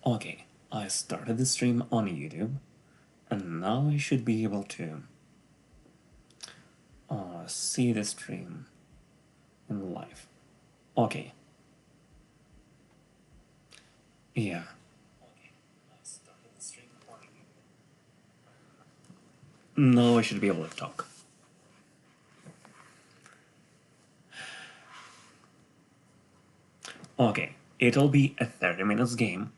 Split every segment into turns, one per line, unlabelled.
Okay, I started the stream on YouTube, and now I should be able to see the stream in live. Okay, yeah. Okay, I started the stream on YouTube. Now I should be able to talk. Okay, it'll be a 30 minutes game.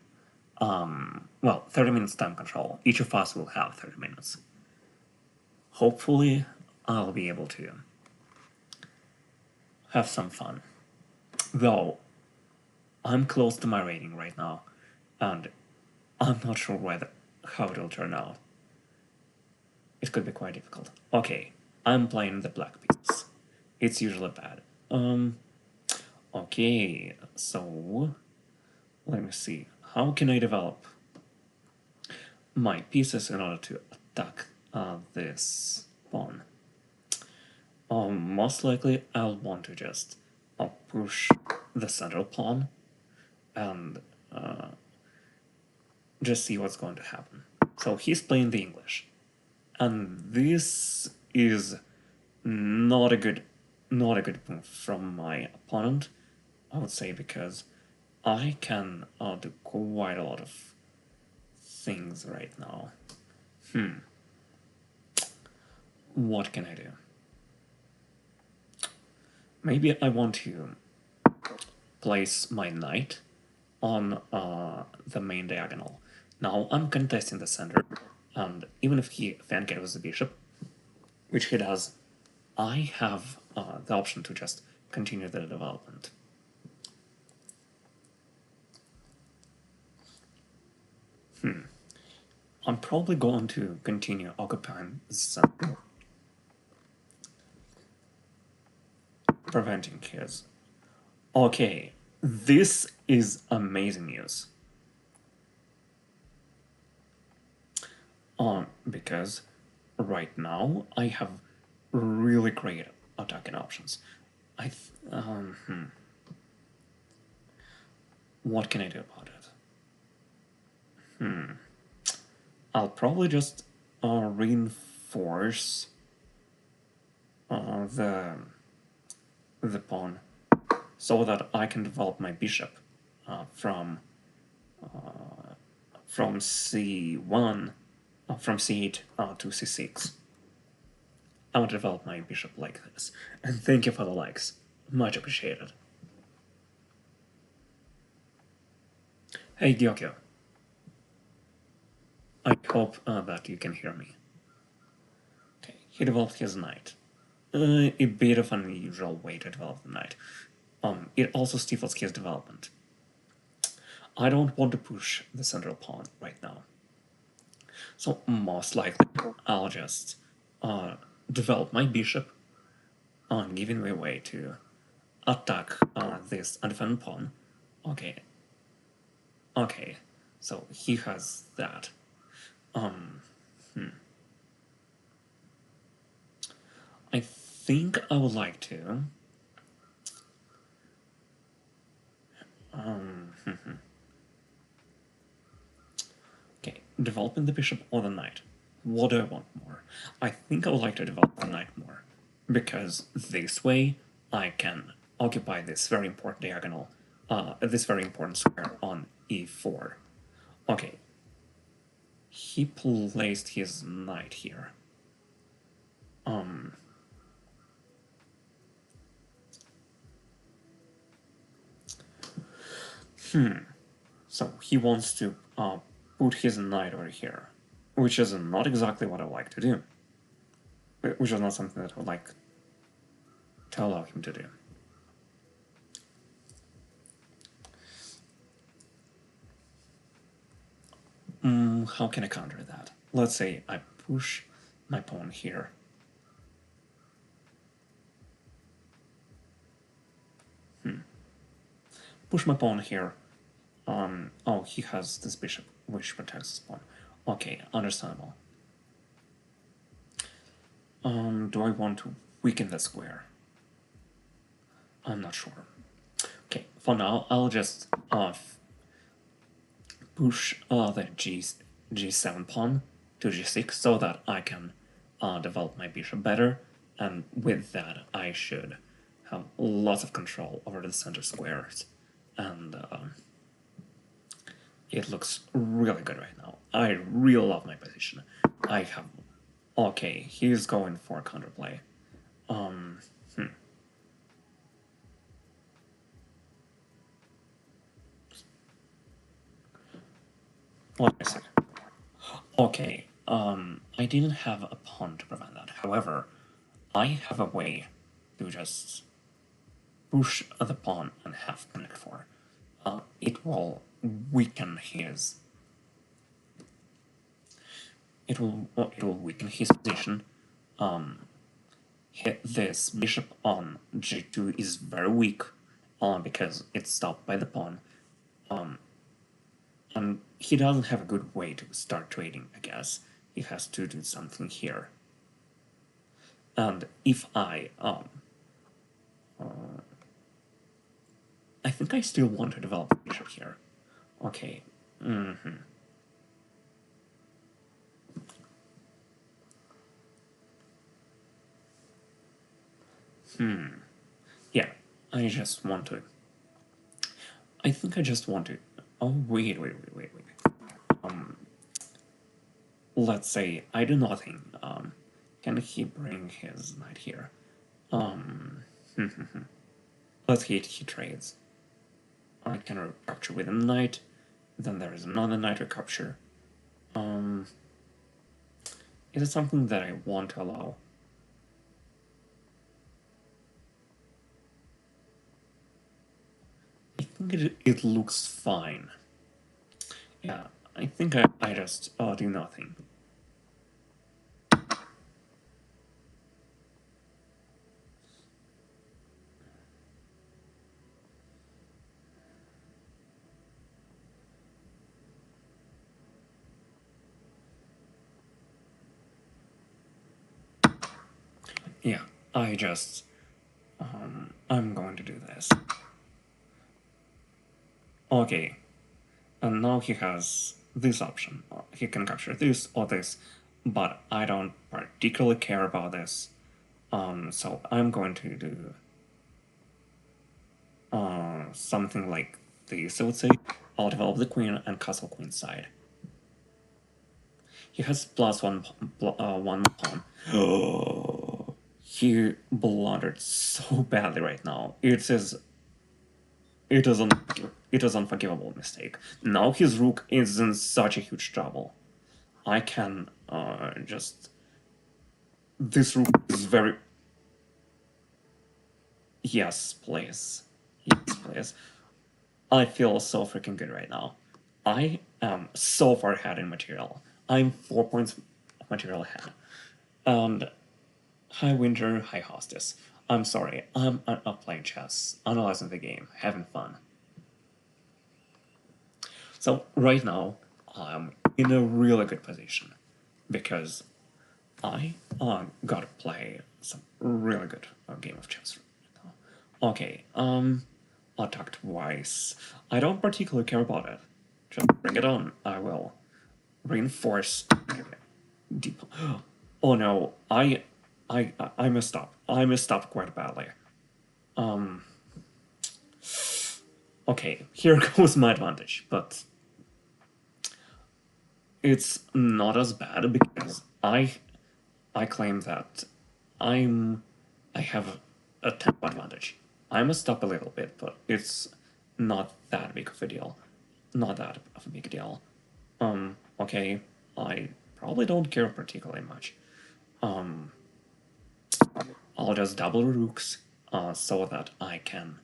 Well, 30 minutes time control. Each of us will have 30 minutes. Hopefully, I'll be able to have some fun. Though, I'm close to my rating right now, and I'm not sure how it'll turn out. It could be quite difficult. Okay, I'm playing the black piece. It's usually bad. Okay, so let me see. How can I develop my pieces in order to attack this pawn? Most likely I'll want to just push the central pawn and just see what's going to happen. So he's playing the English, and this is not a good move from my opponent, I would say, because I can do quite a lot of things right now. What can I do? Maybe I want to place my knight on the main diagonal. Now I'm contesting the center, and even if he fan-carries the bishop, which he does, I have the option to just continue the development. I'm probably going to continue occupying the center, preventing his. Okay, this is amazing news. Because right now I have really great attacking options. What can I do about it? I'll probably just reinforce the pawn so that I can develop my bishop from c1 from c8 to c6. I want to develop my bishop like this. And thank you for the likes. Much appreciated. Hey, Gyokyo. I hope that you can hear me. Okay, he developed his knight. A bit of an unusual way to develop the knight. It also stifles his development. I don't want to push the central pawn right now. So most likely, I'll just develop my bishop, giving me a way to attack this undefended pawn. Okay. Okay, so he has that. I think I would like to. Okay, developing the bishop or the knight. What do I want more? I think I would like to develop the knight more, because this way I can occupy this very important diagonal, this very important square on e4. Okay, he placed his knight here. So he wants to put his knight over here, which is not exactly what I like to do, which is not something that I would like to allow him to do. How can I counter that? Let's say I push my pawn here. Push my pawn here. Oh, he has this bishop, which protects his pawn. Okay, understandable. Do I want to weaken the square? I'm not sure. Okay, for now, I'll just push the g7 pawn to g6 so that I can develop my bishop better, and with that I should have lots of control over the center squares, and it looks really good right now. I really love my position. I have... Okay, he's going for counterplay. Let me see. Okay, I didn't have a pawn to prevent that. However, I have a way to just push the pawn and have connect 4. It will weaken his... It will weaken his position. This bishop on g2 is very weak because it's stopped by the pawn. And he doesn't have a good way to start trading, I guess. He has to do something here. And if I think I still want to develop the bishop here. Okay. Yeah, I just want to... I think I just want to... Oh, wait. Let's say I do nothing. Can he bring his knight here? Let's hit he trades. I can recapture with a knight. Then there is another knight recapture. Is it something that I want to allow? I think it looks fine. Yeah, I think I just do nothing. Yeah, I just... I'm going to do this. Okay, and now he has this option. He can capture this or this, but I don't particularly care about this. So I'm going to do something like this, I would say. I'll develop the queen and castle queen side. He has plus one pawn. He blundered so badly right now. It is unforgivable mistake. Now his rook is in such a huge trouble. I can just... This rook is very... Yes, please. Yes, please. I feel so freaking good right now. I am so far ahead in material. I'm 4 points of material ahead. And hi Winter, hi Hostess. I'm sorry, I'm not playing chess, analyzing the game, having fun. So right now, I'm in a really good position because I got to play some really good game of chess. Okay, attack twice. I don't particularly care about it. Just bring it on. I will reinforce. Deep. Oh no, I messed up. I messed up quite badly. Okay, here goes my advantage, but it's not as bad because I claim that I have a tempo advantage. I messed up a little bit, but it's not that big of a deal. Not that of a big deal. Okay, I probably don't care particularly much. I'll just double rooks so that I can...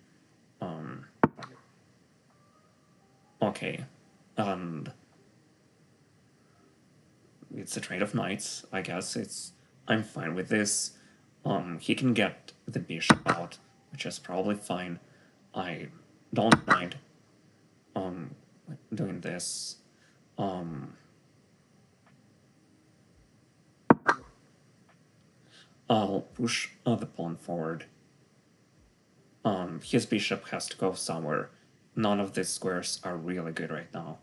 Okay, and it's a trade of knights, I guess. I'm fine with this. He can get the bishop out, which is probably fine. I don't mind doing this. I'll push the pawn forward. His bishop has to go somewhere. None of these squares are really good right now.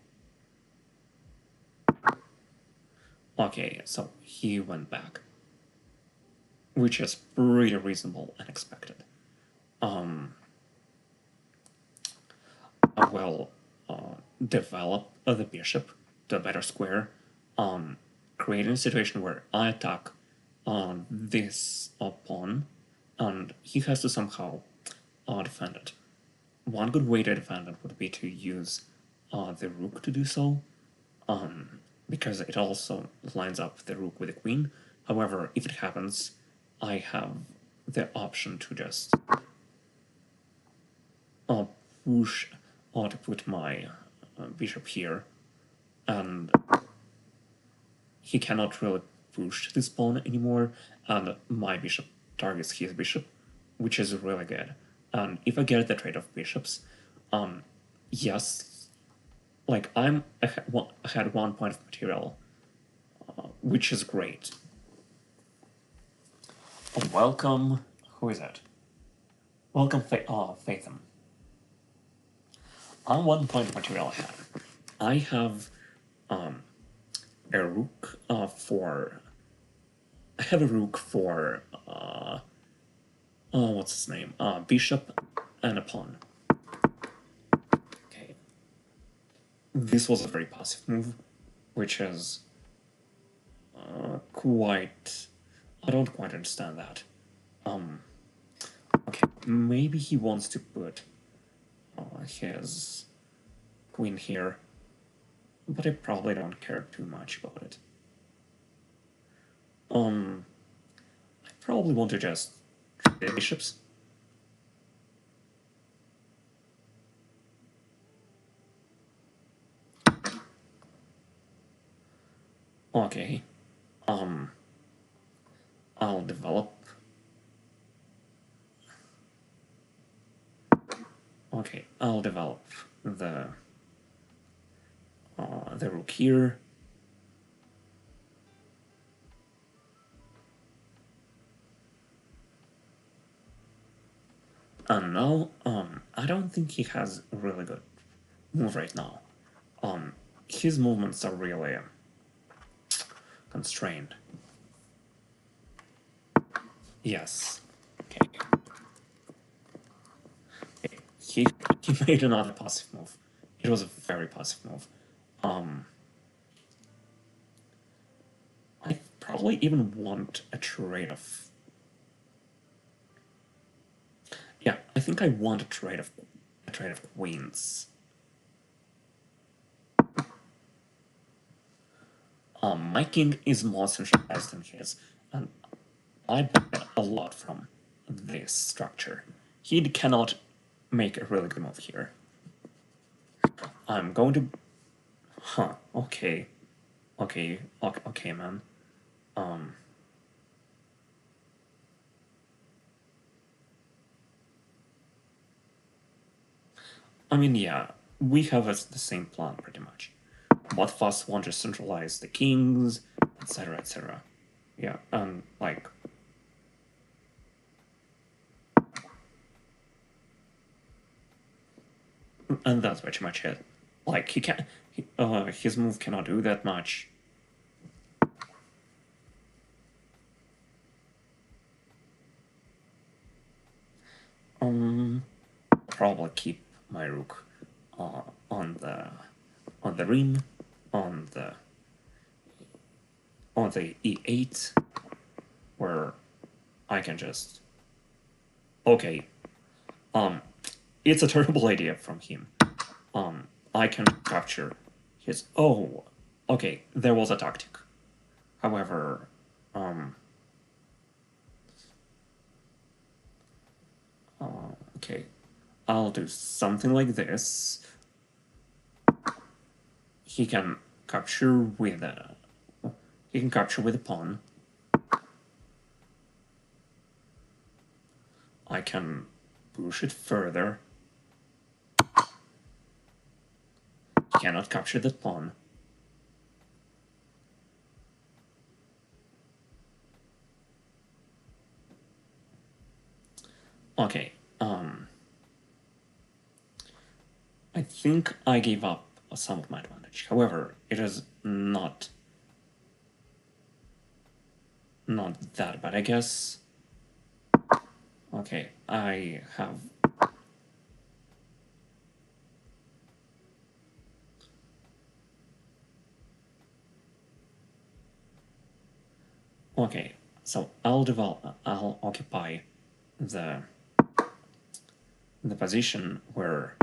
Okay, so he went back, which is pretty reasonable and expected. I will develop the bishop to a better square, creating a situation where I attack on this pawn, and he has to somehow defend it. One good way to defend it would be to use the rook to do so, because it also lines up the rook with the queen. However, if it happens, I have the option to just push or to put my bishop here, and he cannot really push this pawn anymore, and my bishop targets his bishop, which is really good. And if I get the trade of bishops, yes, like I had 1 point of material, which is great. Welcome, who is that? Welcome, Fathom. On 1 point of material I have a rook for. I have a rook for. What's his name? Bishop and a pawn. Okay. This was a very passive move, which is quite. I don't quite understand that. Okay, maybe he wants to put his queen here, but I probably don't care too much about it. I probably want to just trade the bishops. Okay. I'll develop. Okay, I'll develop the rook here. And now, I don't think he has a really good move right now. His movements are really constrained. Yes. Okay. He made another passive move. It was a very passive move. I probably even want a trade-off. Yeah, I think I want a trade of queens. My king is more centralized than his, and I benefit a lot from this structure. He cannot make a really good move here. I'm going to... Huh, okay. Okay, man. I mean, yeah, we have the same plan, pretty much. Both of us want to centralize the kings, etc., etc. Yeah, and, like... And that's pretty much it. Like, he can't... his move cannot do that much. Probably keep my rook on the rim, on the e8, where I can just... Okay, it's a terrible idea from him. I can capture his... Oh, okay, there was a tactic. However, okay, I'll do something like this. He can capture with a... He can capture with a pawn. I can push it further. He cannot capture that pawn. Okay, I think I gave up some of my advantage. However, it is not not that bad, I guess. Okay, I have... Okay, so I'll occupy the position where...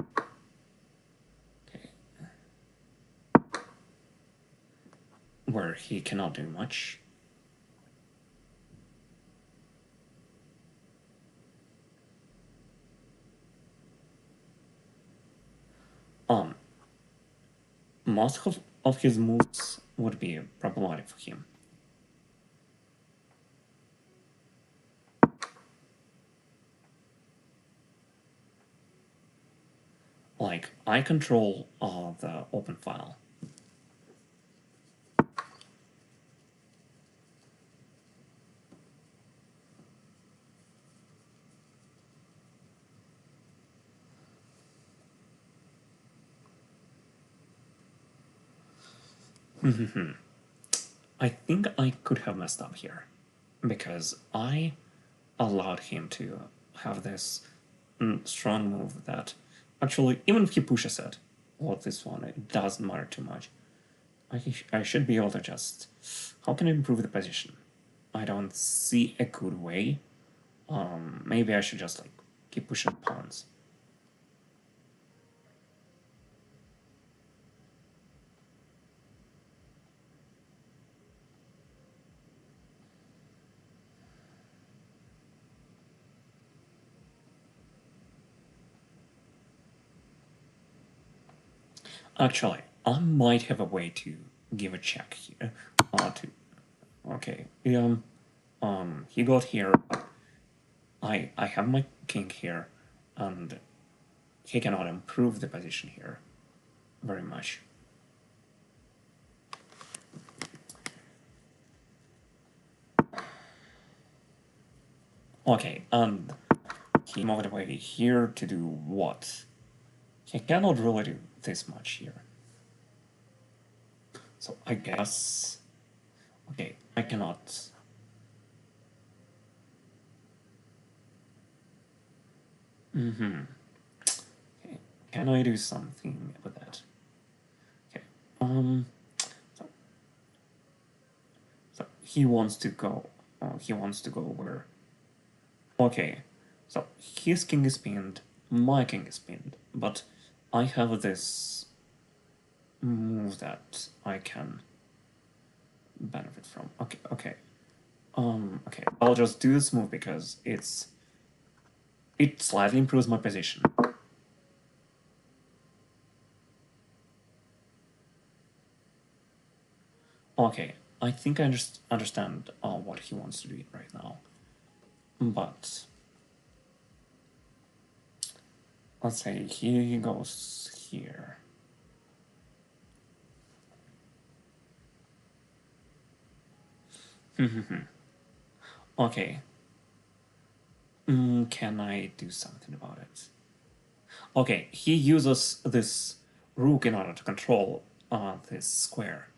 Okay, where he cannot do much. Most of his moves would be problematic for him. Like, I control the open file. I think I could have messed up here, because I allowed him to have this strong move that actually, even if he pushes it, or this one, it doesn't matter too much. I should be able to just... How can I improve the position? I don't see a good way. Maybe I should just like keep pushing pawns. Actually, I might have a way to give a check here. Okay, he got here. I have my king here, and he cannot improve the position here very much. Okay, and he moved away here to do what? He cannot really do this much here. So I guess... Okay, I cannot... Okay, can I do something with that? Okay, so he wants to go... he wants to go where? Okay, so his king is pinned, my king is pinned, but I have this move that I can benefit from. Okay. Okay, I'll just do this move because it slightly improves my position. Okay, I think I understand what he wants to do right now. But let's say he goes here. Okay. Can I do something about it? Okay, he uses this rook in order to control this square,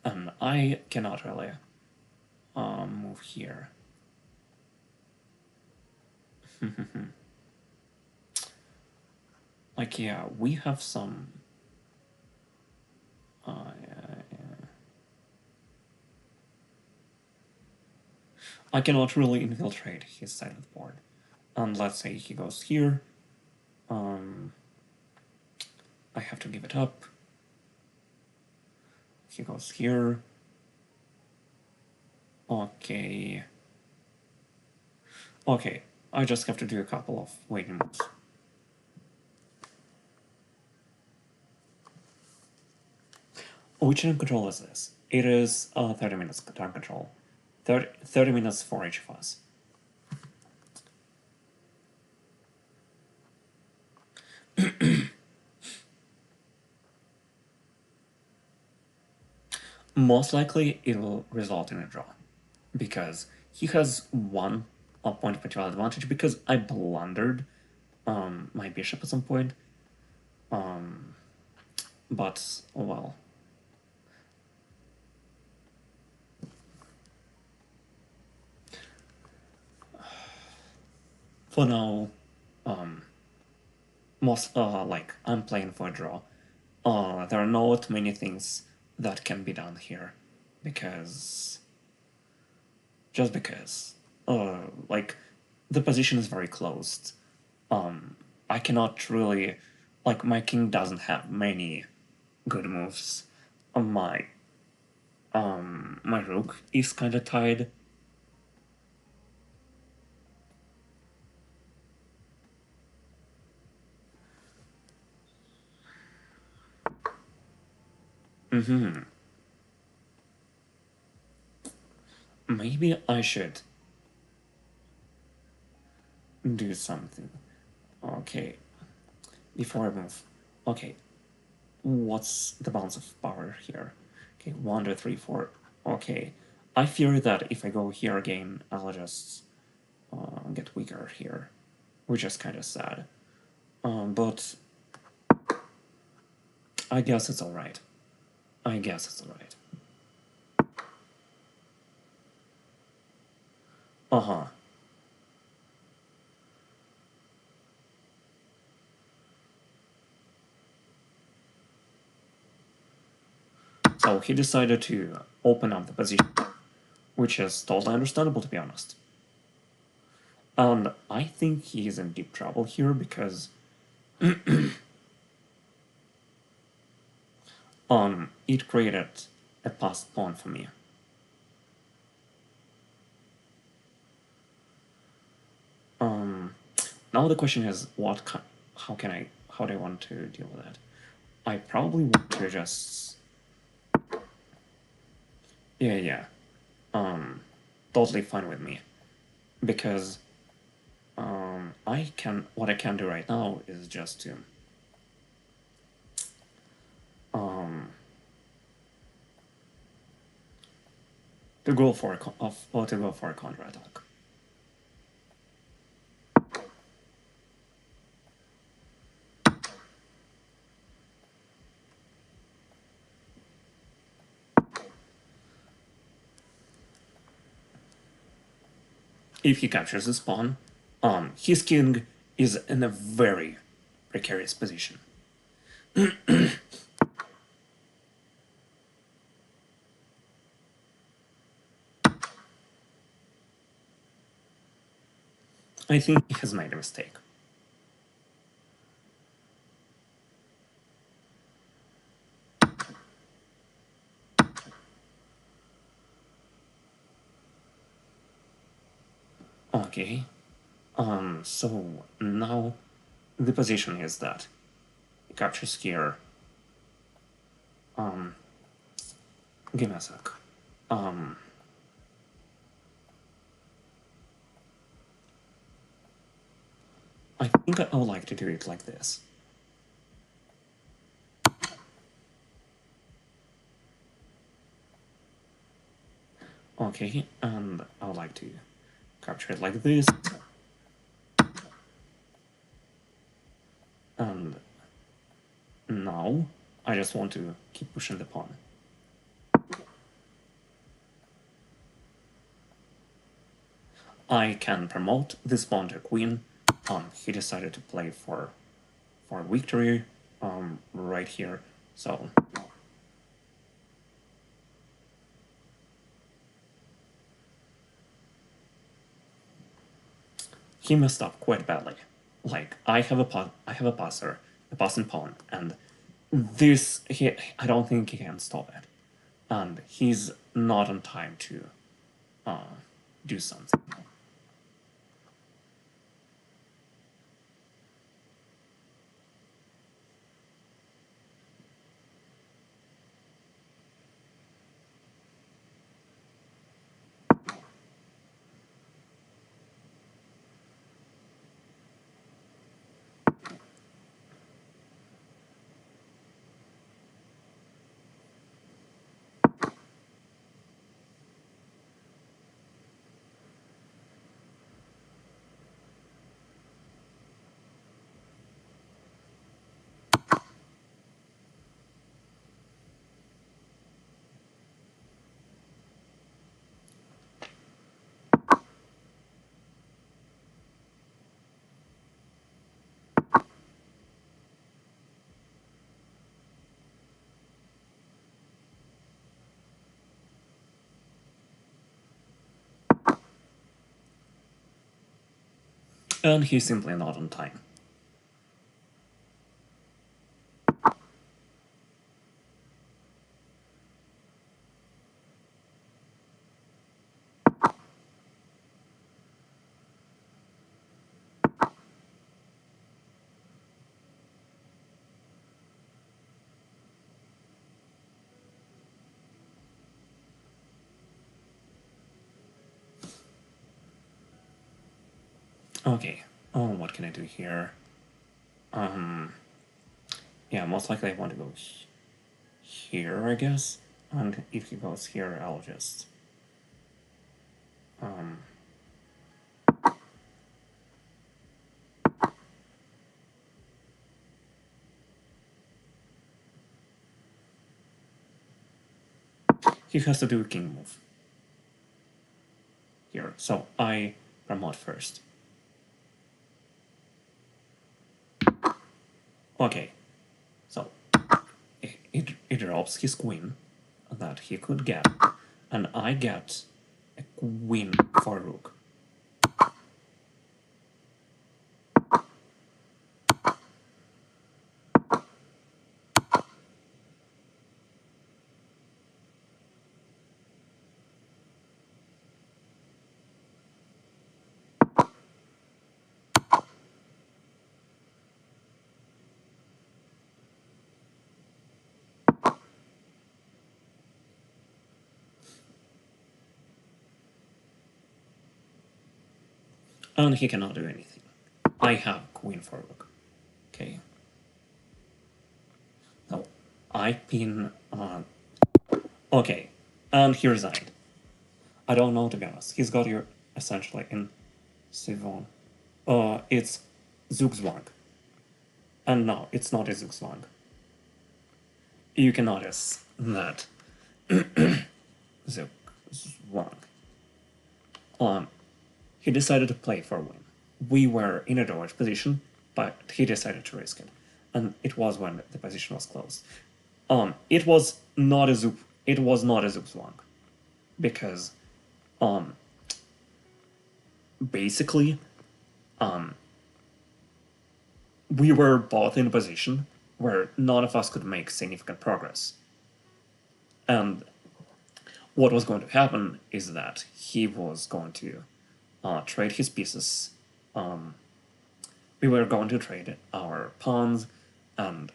and I cannot really move here. Like, yeah, we have some... I cannot really infiltrate his side of the board. And let's say he goes here. I have to give it up. He goes here. Okay. Okay, I just have to do a couple of waiting moves. Which turn control is this? It is 30 minutes turn control. 30 minutes for each of us. Most likely it will result in a draw, because he has one point of particular advantage because I blundered my bishop at some point. But, oh well. For now, um, most like I'm playing for a draw. There are not many things that can be done here, because just because, like, the position is very closed. I cannot really, like, my king doesn't have many good moves. My my rook is kind of tied. Maybe I should do something. Okay, before I move. Okay, what's the balance of power here? Okay, 1, 2, 3, 4. Okay, I fear that if I go here again, I'll just get weaker here, which is kind of sad. But I guess it's alright. I guess it's alright. Uh-huh. So he decided to open up the position, which is totally understandable, to be honest. And I think he's in deep trouble here because it created a passed pawn for me. Now the question is, how do I want to deal with that? I probably want to just, yeah, totally fine with me, because what I can do right now is just to go for a counter attack. If he captures his pawn, his king is in a very precarious position. I think he has made a mistake. Okay, so now the position is that he captures here. Give me a sec. I think I would like to do it like this. Okay, and I would like to capture it like this. And now I just want to keep pushing the pawn. I can promote this pawn to queen. He decided to play for victory right here. So he messed up quite badly. Like, I have a passer, a passing pawn, and I don't think he can stop it, and he's not on time to do something. And he's simply not on time. Okay, oh, what can I do here? Yeah, most likely I want to go here, I guess. And if he goes here, I'll just... he has to do a king move. Here, so I promote first. Okay, so it drops his queen that he could get, and I get a queen for rook. And he cannot do anything. I have queen for rook. Okay. So I pin okay, and he resigned. I don't know, to be honest. He's got you essentially in Sivon. It's Zugzwang. And no, it's not a Zugzwang. You can notice that Zugzwang. He decided to play for a win. We were in a dodge position, but he decided to risk it. And it was when the position was closed. It was not a Zugzwang. Because basically we were both in a position where none of us could make significant progress. And what was going to happen is that he was going to trade his pieces. We were going to trade our pawns, and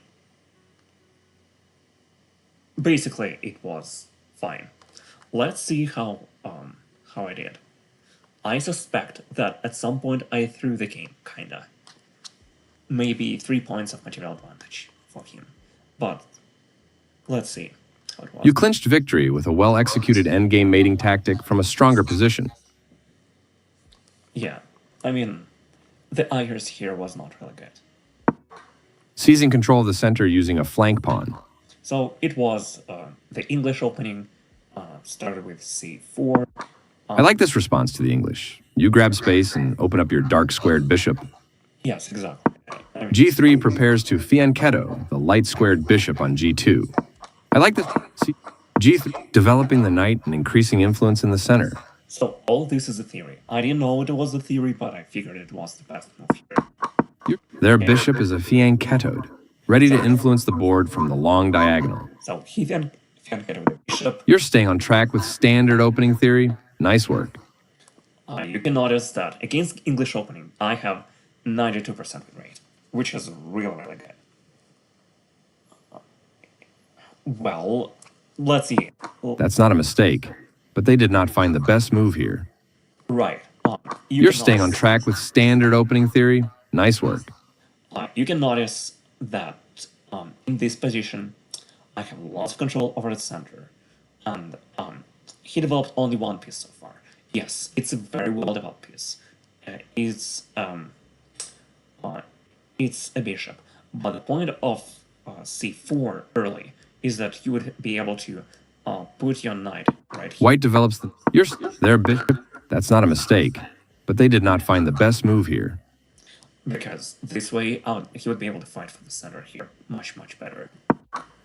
basically it was fine. Let's see how I did. I suspect that at some point I threw the game, kinda. Maybe 3 points of material advantage for him. But let's see how it was.
You clinched victory with a well-executed endgame mating tactic from a stronger position.
Yeah, I mean, the Ayers here was not really good.
Seizing control of the center using a flank pawn.
So it was the English opening, started with c4.
I like this response to the English. You grab space and open up your dark squared bishop.
Yes, exactly. I mean,
G3 prepares to fianchetto the light squared bishop on G2. I like this. G3 developing the knight and increasing influence in the center.
so all this is a theory. I didn't know it was a theory, but I figured it was the best move here.
Their bishop is a fianchettoed, ready to influence the board from the long diagonal.
So he then fianchettoed the bishop.
You're staying on track with standard opening theory. Nice work.
You can notice that against English opening, I have 92% win rate, which is really, really good. Well, let's see.
That's not a mistake, but they did not find the best move here.
Right.
You're staying on track with standard opening theory. Nice work.
You can notice that in this position, I have lots of control over the center, and he developed only one piece so far. Yes, it's a very well developed piece. It's a bishop, but the point of c4 early is that you would be able to put your knight right here.
White develops their bishop. That's not a mistake, but they did not find the best move here.
Because this way he would be able to fight for the center here much, much better.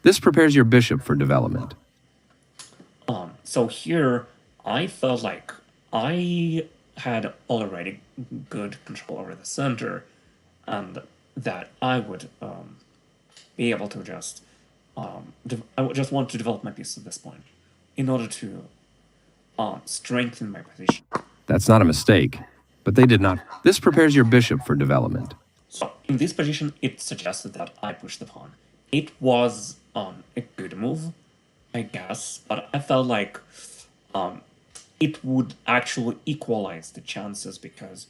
This prepares your bishop for development.
So here I felt like I had already good control over the center, and that I would be able to just I would just want to develop my piece at this point in order to strengthen my position.
That's not a mistake, but they did not. This prepares your bishop for development.
So in this position, it suggested that I push the pawn. It was a good move, I guess, but I felt like it would actually equalize the chances because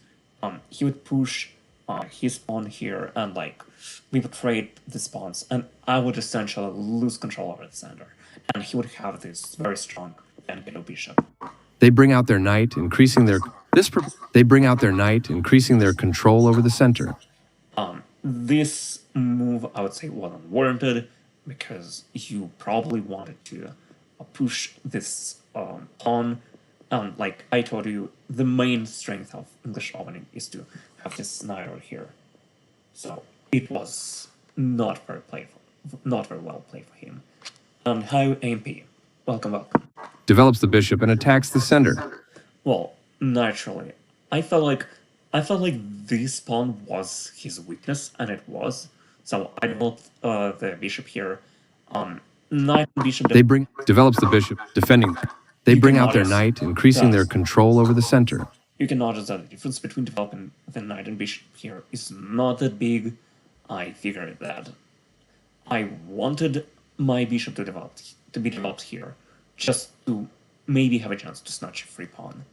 he would push his pawn here and like we would trade the spawns and I would essentially lose control over the center and he would have this very strong N-ghetto bishop.
They bring out their knight, increasing their they bring out their knight, increasing their control over the center.
This move, I would say, wasn't warranted because you probably wanted to push this pawn. Like I told you, the main strength of English opening is to have this knight over here. So it was not very well played for him. Hi, AMP. Welcome.
Develops the bishop and attacks the center.
Well, naturally, I felt like this pawn was his weakness, and it was. So I developed the bishop here. Knight and bishop.
Develops the bishop, defending. They bring out their knight, increasing their control over the center.
You can notice that the difference between developing the knight and bishop here is not that big. I figured that I wanted my bishop to be developed here, just to maybe have a chance to snatch a free pawn.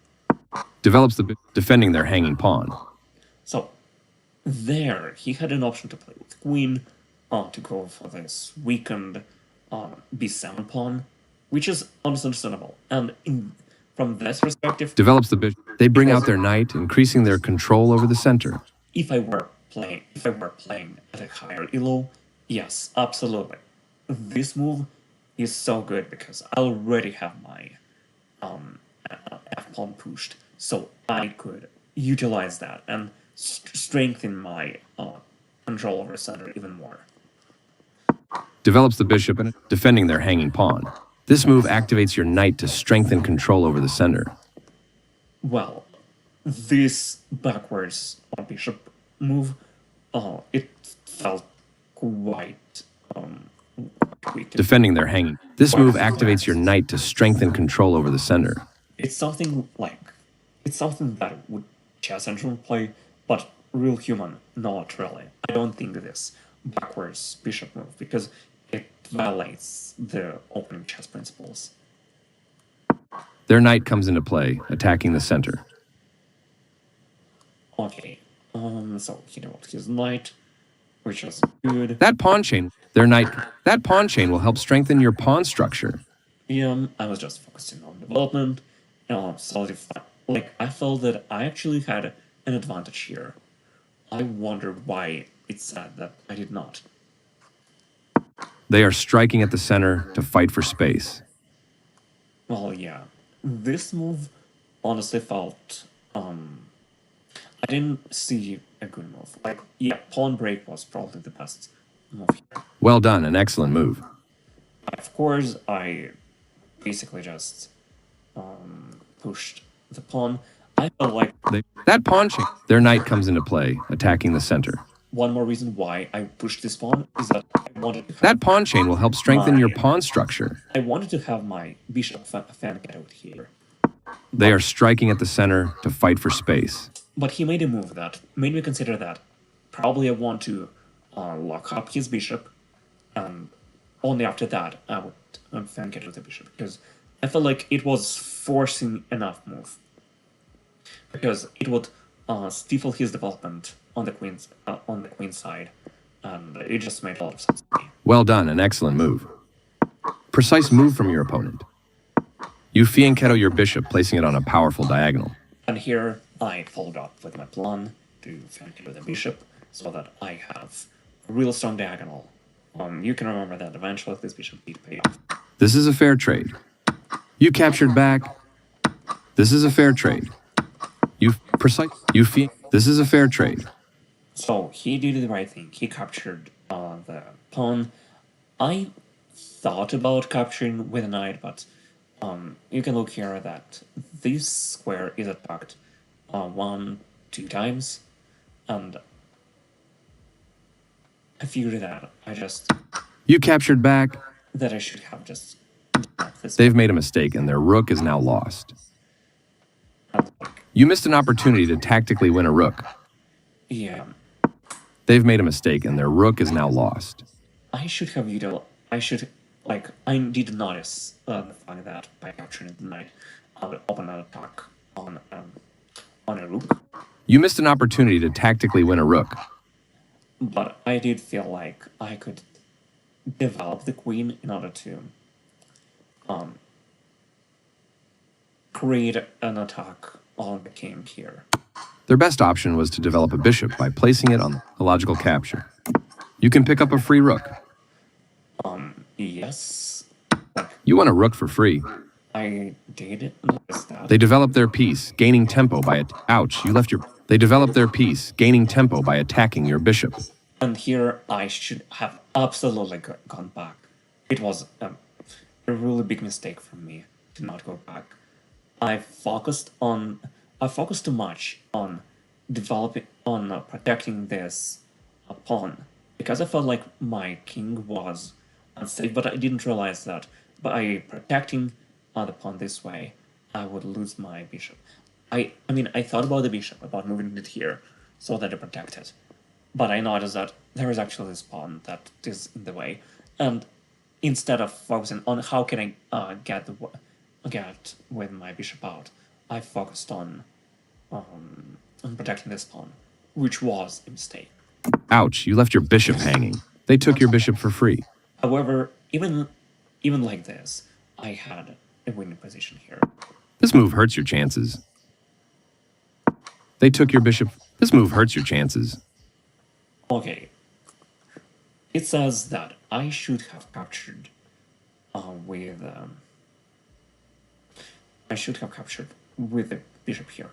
Develops the defending their hanging pawn.
So there, he had an option to play with queen, to go for this weakened b7 pawn, which is understandable. And from this perspective,
develops the bishop. They bring out their knight, increasing their control over the center.
If I were playing at a higher elo, yes, absolutely. This move is so good because I already have my f pawn pushed, so I could utilize that and strengthen my control over center even more.
Develops the bishop and defending their hanging pawn. This move activates your knight to strengthen control over the center.
Well, this backwards bishop move, it felt quite weak.
Defending their hanging. This move activates your knight to strengthen control over the center.
It's something that would chess engine play, but real human, not really. I don't think this backwards bishop move because it violates the opening chess principles.
Their knight comes into play, attacking the center.
Okay, so he developed his knight, which is good.
That pawn chain will help strengthen your pawn structure.
Yeah, I was just focusing on development. Solidify. Like, I felt that I actually had an advantage here. I wondered why it said that I did not.
They are striking at the center to fight for space.
Well, yeah. This move honestly felt, I didn't see a good move. Like, yeah, pawn break was probably the best move here.
Well done, an excellent move.
Of course, I basically just pushed the pawn. I felt like
that pawn chain. Their knight comes into play, attacking the center.
One more reason why I pushed this pawn is that I wanted to have
that pawn chain will help strengthen your pawn structure.
I wanted to have my bishop fan get out here.
They are striking at the center to fight for space.
But he made a move that made me consider that probably I want to lock up his bishop, and only after that I would fan get with the bishop, because I felt like it was forcing enough move. Because it would stifle his development on the queen's side, and it just made a lot of sense to me.
Well done, an excellent move. Precise move from your opponent. You fianchetto your bishop, placing it on a powerful diagonal.
And here I followed up with my plan to fianchetto the bishop, so that I have a real strong diagonal. You can remember that eventually this bishop did pay off.
This is a fair trade. You captured back. This is a fair trade. This is a fair trade.
So he did the right thing. He captured the pawn. I thought about capturing with a knight, but you can look here that this square is attacked one, two times, and I figured that
You captured back.
I should have just left this.
They've made a mistake and their rook is now lost.
And, like,
You missed an opportunity to tactically win a rook.
yeah,
They've made a mistake and their rook is now lost.
I should have I did notice the fact that by capturing the knight, I would open an attack on a rook.
You missed an opportunity to tactically win a rook.
But I did feel like I could develop the queen in order to create an attack on the king here.
Their best option was to develop a bishop by placing it on a logical capture. You can pick up a free rook.
Yes, like
You want a rook for free.
I did notice that.
They developed their piece, gaining tempo by it. Ouch, you left your... They developed their piece, gaining tempo by attacking your bishop.
And here I should have absolutely gone back. It was a really big mistake from me to not go back. I focused too much on protecting this pawn because I felt like my king was unsafe, but I didn't realize that by protecting the pawn this way, I would lose my bishop. I mean, I thought about the bishop, about moving it here so that I protect it. But I noticed that there is actually this pawn that is in the way, and instead of focusing on how can I get with my bishop out, I focused on protecting this pawn, which was a mistake.
Ouch, you left your bishop hanging. They took your bishop for free.
However, even like this, I had a winning position here.
This move hurts your chances. They took your bishop. This move hurts your chances.
Okay. It says that I should have captured with the bishop here.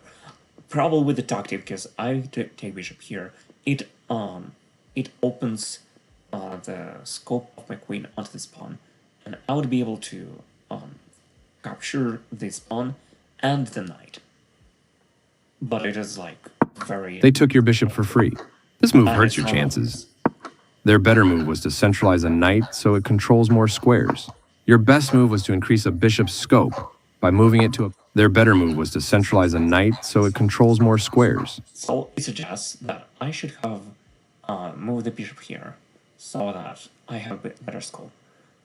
Probably with the tactic, because I take bishop here. It opens the scope of my queen onto this pawn, and I would be able to capture this pawn and the knight. But it is like very...
They took your bishop for free. This move hurts your chances. Their better move was to centralize a knight so it controls more squares. Your best move was to increase a bishop's scope by moving it to a... Their better move was to centralize a knight so it controls more squares.
So it suggests that I should have moved the bishop here so that I have a better scope.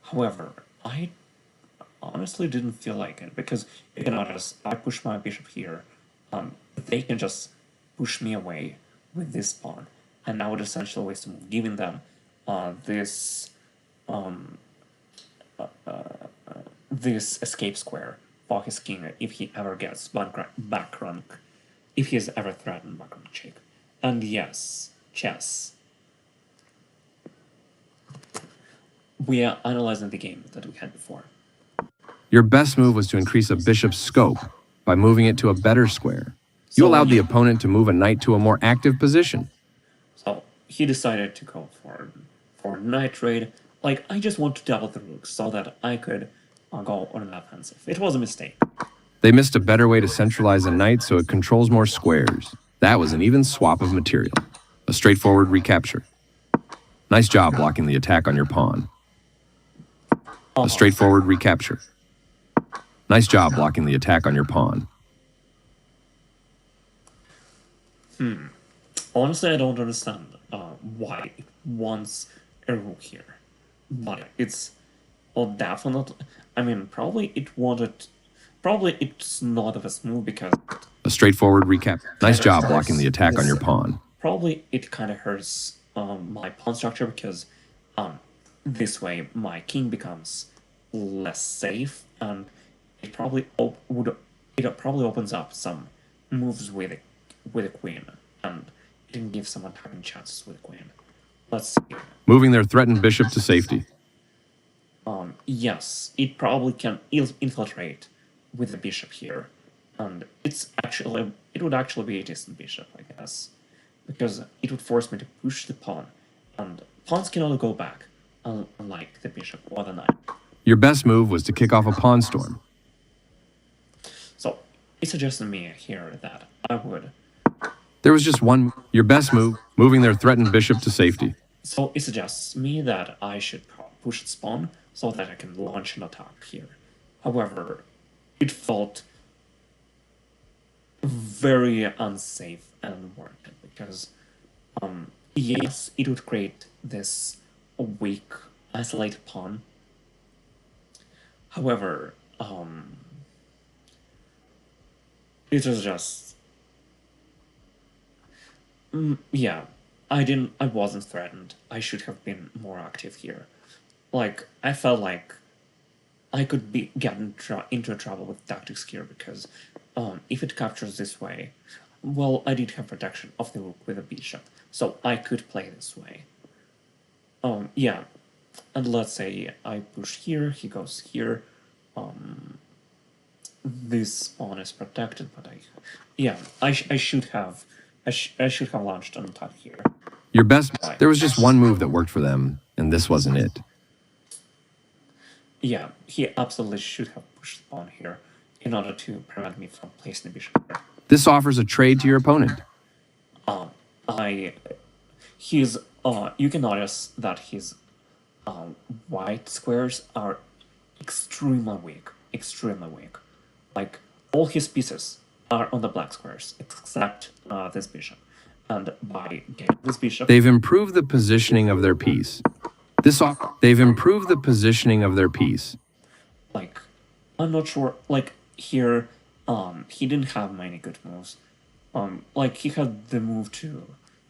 However, I honestly didn't feel like it because you can notice I push my bishop here. They can just push me away with this pawn, and I would essentially waste a move, giving them this escape square for his king if he ever gets back rank, if he is ever threatened back rank check. And yes, chess. We are analyzing the game that we had before.
Your best move was to increase a bishop's scope by moving it to a better square. You allowed the opponent to move a knight to a more active position.
So he decided to go for knight trade. Like, I just want to double the rooks so that I could go on an offensive. It was a mistake.
They missed a better way to centralize a knight so it controls more squares. That was an even swap of material. A straightforward recapture. Nice job blocking the attack on your pawn. A straightforward recapture. Nice job blocking the attack on your pawn.
Honestly, I don't understand why it wants a rook here. But it's definitely... I mean, probably it's not the best move because...
A straightforward recap. Nice job blocking the attack on your pawn.
Probably it kind of hurts my pawn structure because this way my king becomes less safe, and it probably opens up some moves with a queen, and it can give some attacking chances with a queen. Let's see.
Moving their threatened bishop to safety.
Yes, it probably can infiltrate with the bishop here, and it would actually be a decent bishop, I guess, because it would force me to push the pawn, and pawns can only go back, unlike the bishop or the knight.
Your best move was to kick off a pawn storm.
So it suggests to me here that I would.
There was just one, your best move, moving their threatened bishop to safety.
So it suggests me that I should push its pawn so that I can launch an attack here. However, it felt very unsafe and unwarranted because, yes, it would create this weak, isolated pawn. However, it was just, yeah, I wasn't threatened. I should have been more active here. Like, I felt like I could get into trouble with tactics here because if it captures this way, well, I did have protection of the rook with a bishop, so I could play this way. Yeah, and let's say I push here, he goes here. This pawn is protected, but I should have launched an attack here.
Your best, there was just one move that worked for them, and this wasn't it.
Yeah, he absolutely should have pushed the pawn here in order to prevent me from placing the bishop here.
This offers a trade to your opponent.
You can notice that his white squares are extremely weak. Like, all his pieces are on the black squares, except this bishop. And by getting this bishop...
They've improved the positioning of their piece. They've improved the positioning of their piece.
Like, I'm not sure, like, here, he didn't have many good moves. Like, he had the move to,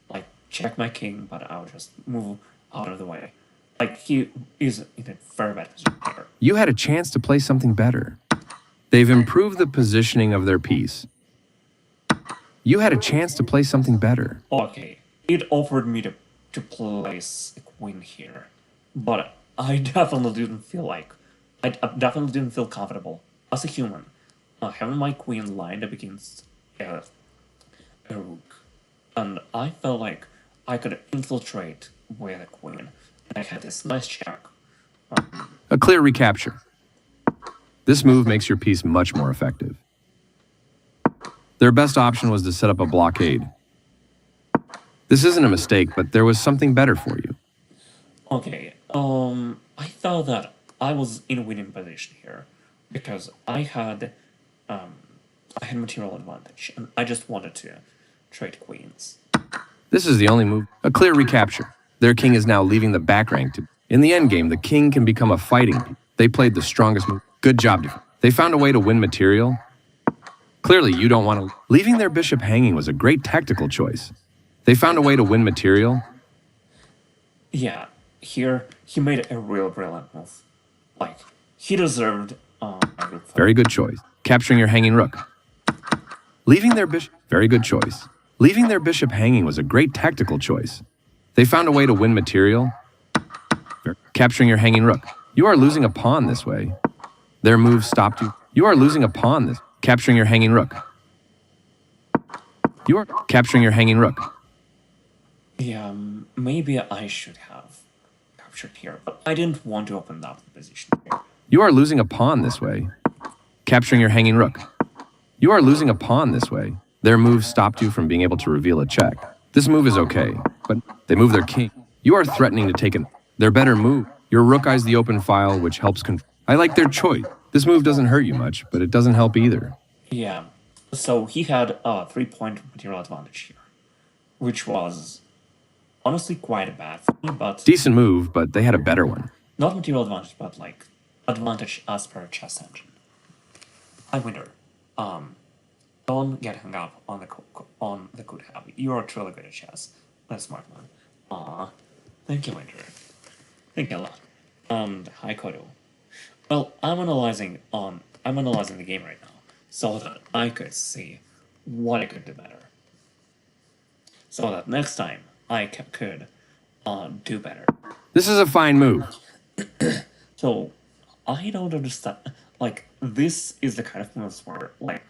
like, check my king, but I'll just move out of the way. Like, he is in a very bad position here.
You had a chance to play something better. They've improved the positioning of their piece. You had a chance to play something better.
Okay, it offered me to place a queen here, but I definitely didn't feel like... I definitely didn't feel comfortable as a human having my queen lined up against a rook. And I felt like I could infiltrate with a queen. And I had this nice check.
A clear recapture. This move makes your piece much more effective. Their best option was to set up a blockade. This isn't a mistake, but there was something better for you.
Okay, I thought that I was in a winning position here because I had material advantage, and I just wanted to trade queens.
This is the only move. A clear recapture. Their king is now leaving the back rank. In the endgame, the king can become a fighting piece. They played the strongest move. Good job. They found a way to win material. Clearly, you don't want to... Leaving their bishop hanging was a great tactical choice. They found a way to win material.
Yeah, here, he made a real brilliant move. Like, he deserved...
Very good choice. Capturing your hanging rook. Leaving their bishop... Very good choice. Leaving their bishop hanging was a great tactical choice. They found a way to win material. Capturing your hanging rook. You are losing a pawn this way. Their move stopped you. You are losing a pawn this... Capturing your hanging rook. You are capturing your hanging rook.
Yeah, maybe I should have captured here, but I didn't want to open up the position here.
You are losing a pawn this way. Capturing your hanging rook. You are losing a pawn this way. Their move stopped you from being able to reveal a check. This move is okay, but they move their king. You are threatening to take their better move. Your rook eyes the open file, which helps I like their choice. This move doesn't hurt you much, but it doesn't help either.
Yeah, so he had a 3-point material advantage here, which was honestly quite bad for me, but...
Decent move, but they had a better one.
Not material advantage, but like advantage as per chess engine. I wonder, don't get hung up on the good habit. You are truly good at chess. That's a smart one. Thank you, Winter. Thank you a lot. And hi, Kodo. Well, I'm analyzing the game right now, so that I could see what I could do better. So that next time I could do better.
This is a fine move.
So, I don't understand. Like, this is the kind of moves where, like...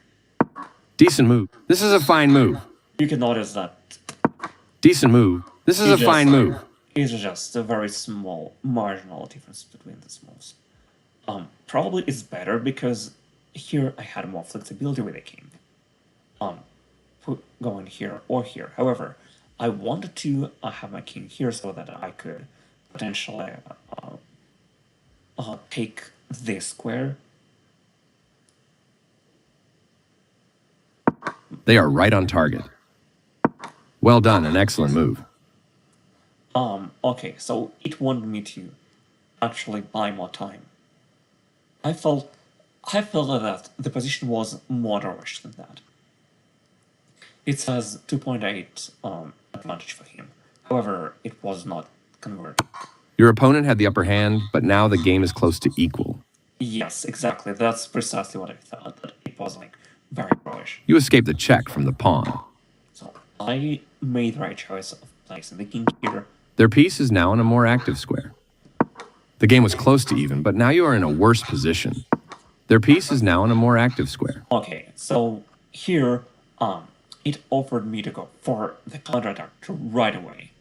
Decent move. This is a fine move.
You can notice that...
Decent move. This is a fine move.
It's just a very small marginal difference between these moves. Probably it's better because here I had more flexibility with the king. going here or here. However, I wanted to have my king here so that I could potentially take this square.
They are right on target. Well done, an excellent move.
Okay, so it wanted me to actually buy more time. I felt that the position was more rushed than that. It says 2.8 advantage for him. However, it was not converted.
Your opponent had the upper hand, but now the game is close to equal.
Yes, exactly. That's precisely what I thought. That it was like very bullish.
You escape the check from the pawn.
So I made the right choice of placing the king here.
Their piece is now in a more active square. The game was close to even, but now you are in a worse position. Their piece is now in a more active square.
Okay, so here, it offered me to go for the counterattack right away,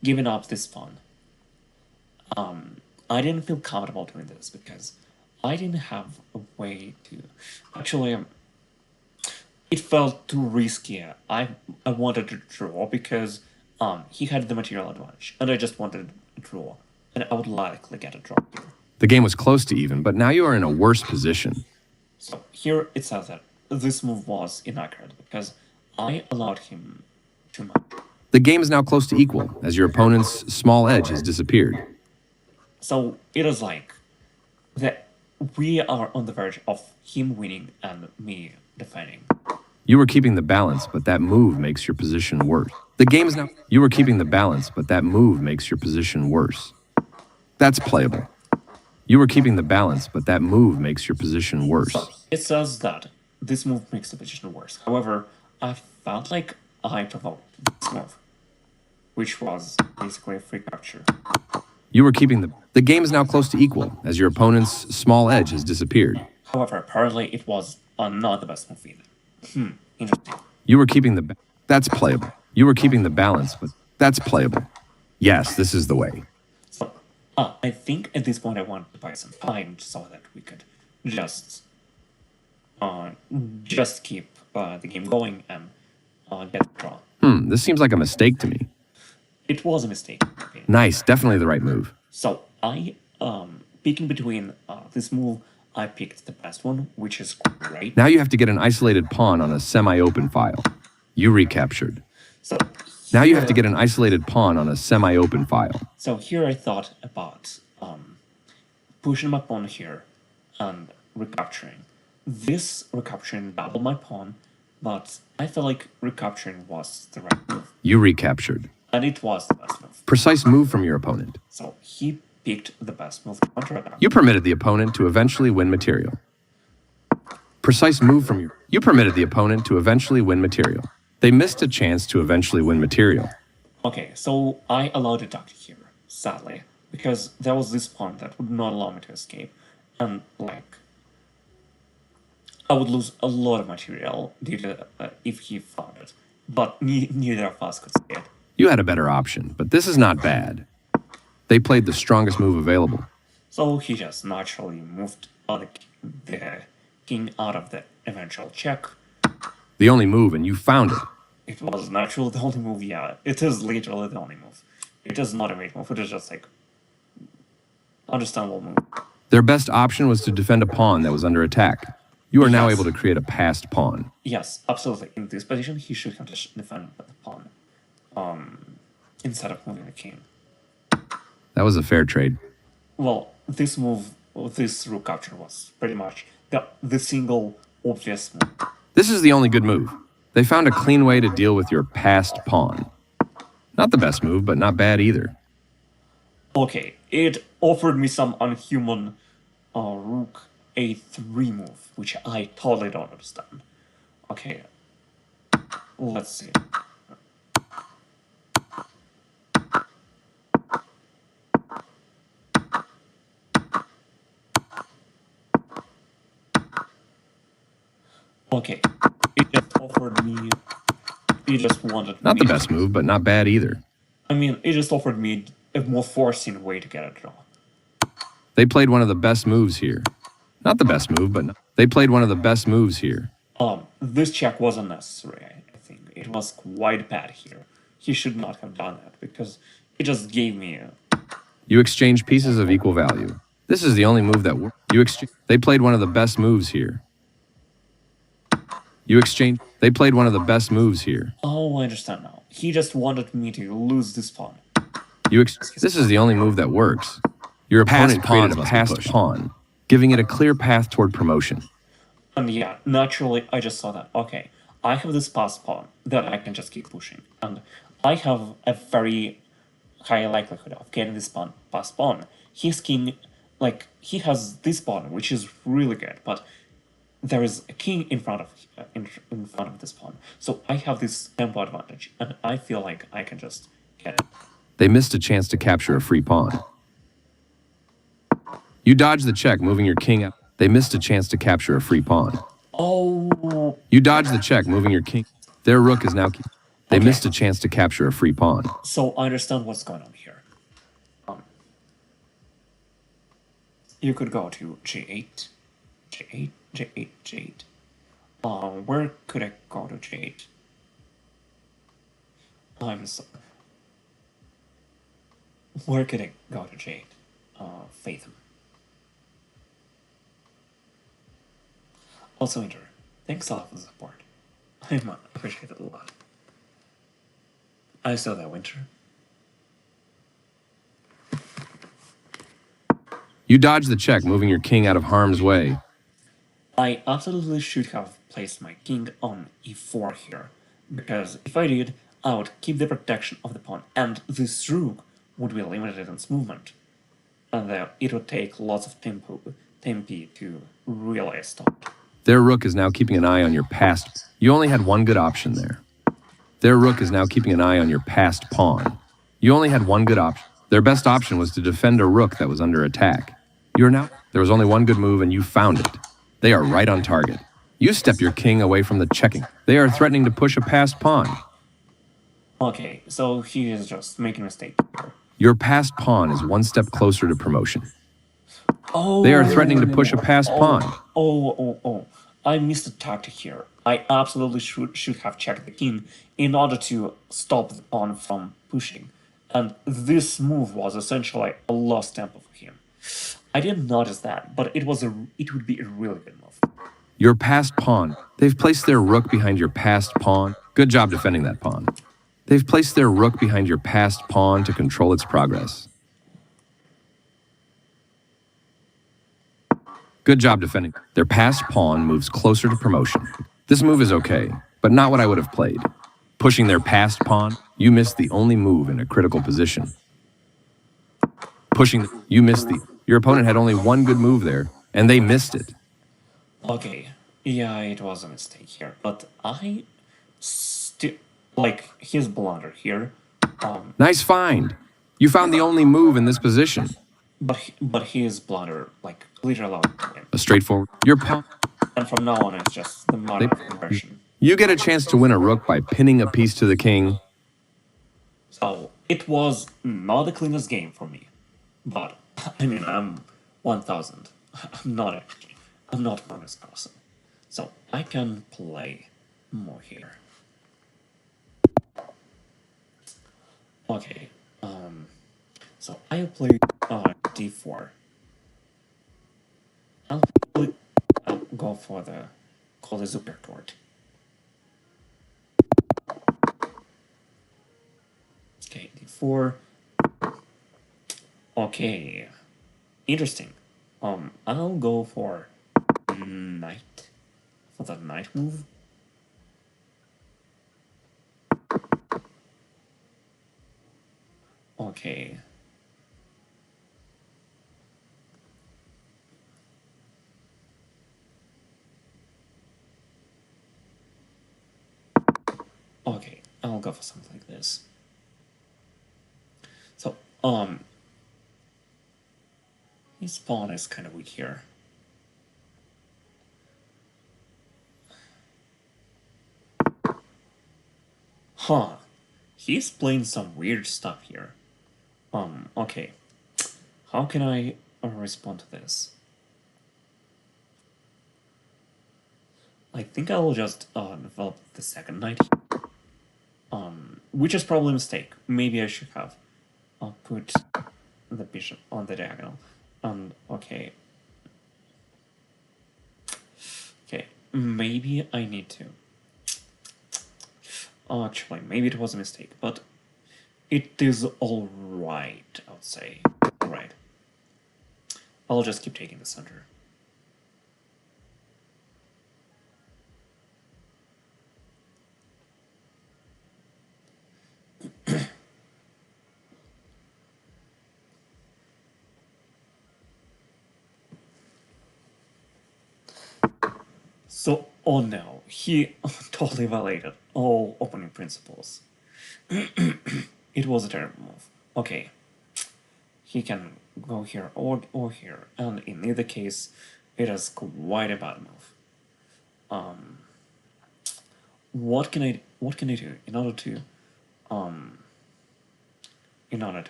giving up this pawn. I didn't feel comfortable doing this because I didn't have a way to actually. It felt too risky. I wanted to draw because he had the material advantage, and I just wanted to draw, and I would likely get a draw here.
The game was close to even, but now you are in a worse position.
So here it says that this move was inaccurate because I allowed him too much.
The game is now close to equal, as your opponent's small edge has disappeared.
So it is like that we are on the verge of him winning and me defending.
You were keeping the balance, but that move makes your position worse. The game is now... You were keeping the balance, but that move makes your position worse. That's playable. You were keeping the balance, but that move makes your position worse.
So it says that this move makes the position worse. However, I felt like I provoked this move, which was basically a free capture.
You were keeping the... The game is now close to equal, as your opponent's small edge has disappeared.
However, apparently it was not the best move either. Interesting.
You were keeping the... That's playable. You were keeping the balance, but that's playable. Yes, this is the way.
So, I think at this point I wanted to buy some time so that we could just keep the game going and get a draw.
This seems like a mistake to me.
It was a mistake. Okay.
Nice, definitely the right move.
So I, picking between this move, I picked the best one, which is great.
Now you have to get an isolated pawn on a semi-open file. You recaptured.
So
Now you have to get an isolated pawn on a semi-open file.
So here I thought about pushing my pawn here and recapturing. This recapturing doubled my pawn, but I felt like recapturing was the right move.
You recaptured.
And it was the best move.
Precise move from your opponent.
So he picked the best move to counterattack.
You permitted the opponent to eventually win material. Precise move from your... You permitted the opponent to eventually win material. They missed a chance to eventually win material.
Okay, so I allowed a duck here, sadly, because there was this pawn that would not allow me to escape, and like I would lose a lot of material due to if he found it, but neither of us could see it.
You had a better option, but this is not bad. They played the strongest move available.
So he just naturally moved the king out of the eventual check.
The only move, and you found it.
It was naturally the only move, yeah. It is literally the only move. It is not a great move, it is just like understandable move.
Their best option was to defend a pawn that was under attack. You are now able to create a passed pawn.
Yes, absolutely. In this position, he should have just defended the pawn instead of moving the king.
That was a fair trade.
Well, this move, this rook capture was pretty much the single obvious move.
This is the only good move. They found a clean way to deal with your passed pawn. Not the best move, but not bad either.
Okay, it offered me some unhuman rook a3 move, which I totally don't understand. Okay, let's see. Okay, it just offered me. It just wanted.
Not the best move, but not bad either.
I mean, it just offered me a more forcing way to get a draw.
They played one of the best moves here. Not the best move, but they played one of the best moves here.
This check was unnecessary, I think. it was quite bad here. He should not have done that, because it just gave me a...
You exchange pieces of equal value. This is the only move that worked. They played one of the best moves here. They played one of the best moves here.
Oh, I understand now. He just wanted me to lose this pawn.
This is the only move that works. Your opponent created a passed pawn, giving it a clear path toward promotion.
And yeah, naturally, I just saw that. Okay, I have this passed pawn that I can just keep pushing. And I have a very high likelihood of getting this passed pawn. His king, like, he has this pawn, which is really good, but there is a king in front of this pawn. So I have this tempo advantage, and I feel like I can just get it.
They missed a chance to capture a free pawn. You dodge the check, moving your king up. They missed a chance to capture a free pawn.
Oh.
You dodge the check, moving your king. Their rook is now... They missed a chance to capture a free pawn.
So I understand what's going on here. You could go to G8, G8, G8, G8. Where could I go to G8? Where could I go to G8? Fathom. Also, Winter, thanks a lot for the support. I appreciate it a lot. I saw that, Winter.
You dodge the check, moving your king out of harm's way.
I absolutely should have placed my king on e4 here, because if I did, I would keep the protection of the pawn, and this rook would be limited in its movement. And it would take lots of tempi to really stop.
Their rook is now keeping an eye on your passed... You only had one good option there. Their rook is now keeping an eye on your passed pawn. You only had one good option. Their best option was to defend a rook that was under attack. There was only one good move, and you found it. They are right on target. You step your king away from the checking. They are threatening to push a passed pawn.
Okay, so he is just making a mistake here.
Your passed pawn is one step closer to promotion.
Oh,
they are threatening to push a passed pawn.
I missed the tactic here. I absolutely should have checked the king in order to stop the pawn from pushing. And this move was essentially a lost tempo for him. I didn't notice that, but it would be a really good move.
Your passed pawn. They've placed their rook behind your passed pawn. Good job defending that pawn. They've placed their rook behind your passed pawn to control its progress. Good job defending. Their passed pawn moves closer to promotion. This move is okay, but not what I would have played. Pushing their passed pawn, you missed the only move in a critical position. Your opponent had only one good move there, and they missed it.
Okay, yeah, it was a mistake here, but I still like his blunder here.
Nice find. You found the only move in this position.
But his blunder, like, literally allowed to win.
A straightforward. Your pawn.
And from now on, it's just the modern version.
You get a chance to win a rook by pinning a piece to the king.
So it was not the cleanest game for me, but I mean, I'm 1000. I'm not Magnus Carlsen, so I can play more here. Okay, so I played d4. I'll go for the Kolezupertort. Okay, d4. Okay, interesting. I'll go for knight for the knight move. Okay. Okay, I'll go for something like this. So, his pawn is kind of weak here. Huh. He's playing some weird stuff here. Okay. How can I respond to this? I think I will just develop the second knight. which is probably a mistake. Maybe I should have put the bishop on the diagonal. Okay. Okay, maybe I need to. Actually, maybe it was a mistake, but it is alright, I would say. Alright. I'll just keep taking the center. So, oh no, he totally violated all opening principles. It was a terrible move. Okay, he can go here or here, and in either case, it is quite a bad move. What can I do in order to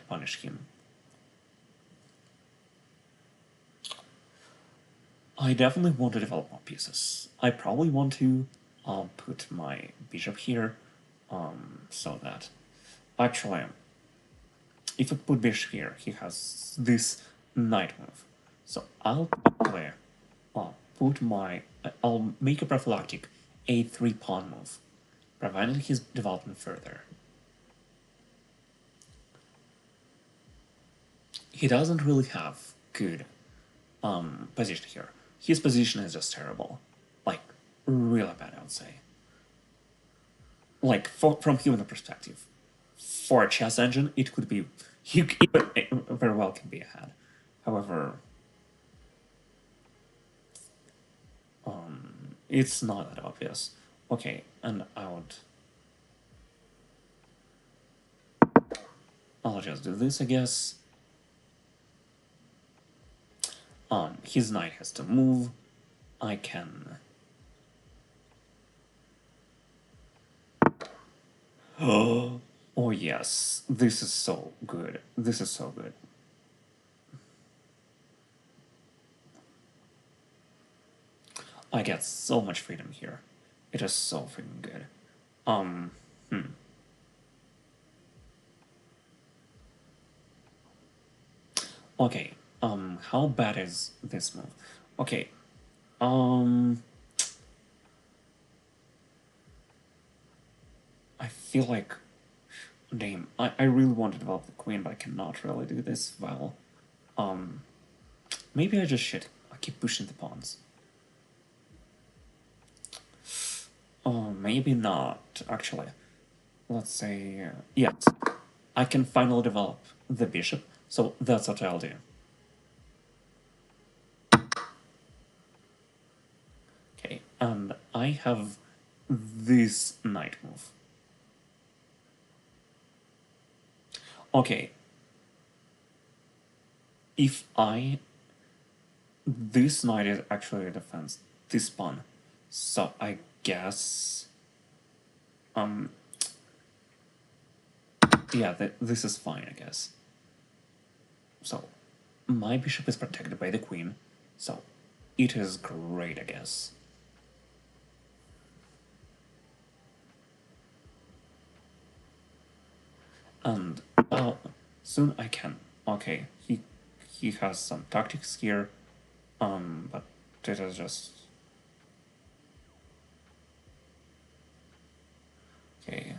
punish him? I definitely want to develop more pieces. I probably want to put my bishop here, so that actually, if I put bishop here, he has this knight move. So I'll probably I'll make a prophylactic a3 pawn move, preventing his development further. He doesn't really have good position here. His position is just terrible. Like, really bad, I would say. Like, from human perspective. For a chess engine, it could be... it very well can be ahead. However... it's not that obvious. Okay, and I'll just do this, I guess. His knight has to move. I can... Oh yes, this is so good. This is so good. I get so much freedom here. It is so freaking good. Okay, how bad is this move? Okay, I feel like, damn, I really want to develop the queen, but I cannot really do this well. Maybe I just should. I keep pushing the pawns. Maybe not, actually. Let's say, yes. I can finally develop the bishop, so that's what I'll do. Okay, and I have this knight move. Okay. If this knight is actually a defense, this pawn. So I guess... yeah, this is fine, I guess. So, my bishop is protected by the queen, so it is great, I guess. And soon I can. Okay, he has some tactics here, but it is just... okay.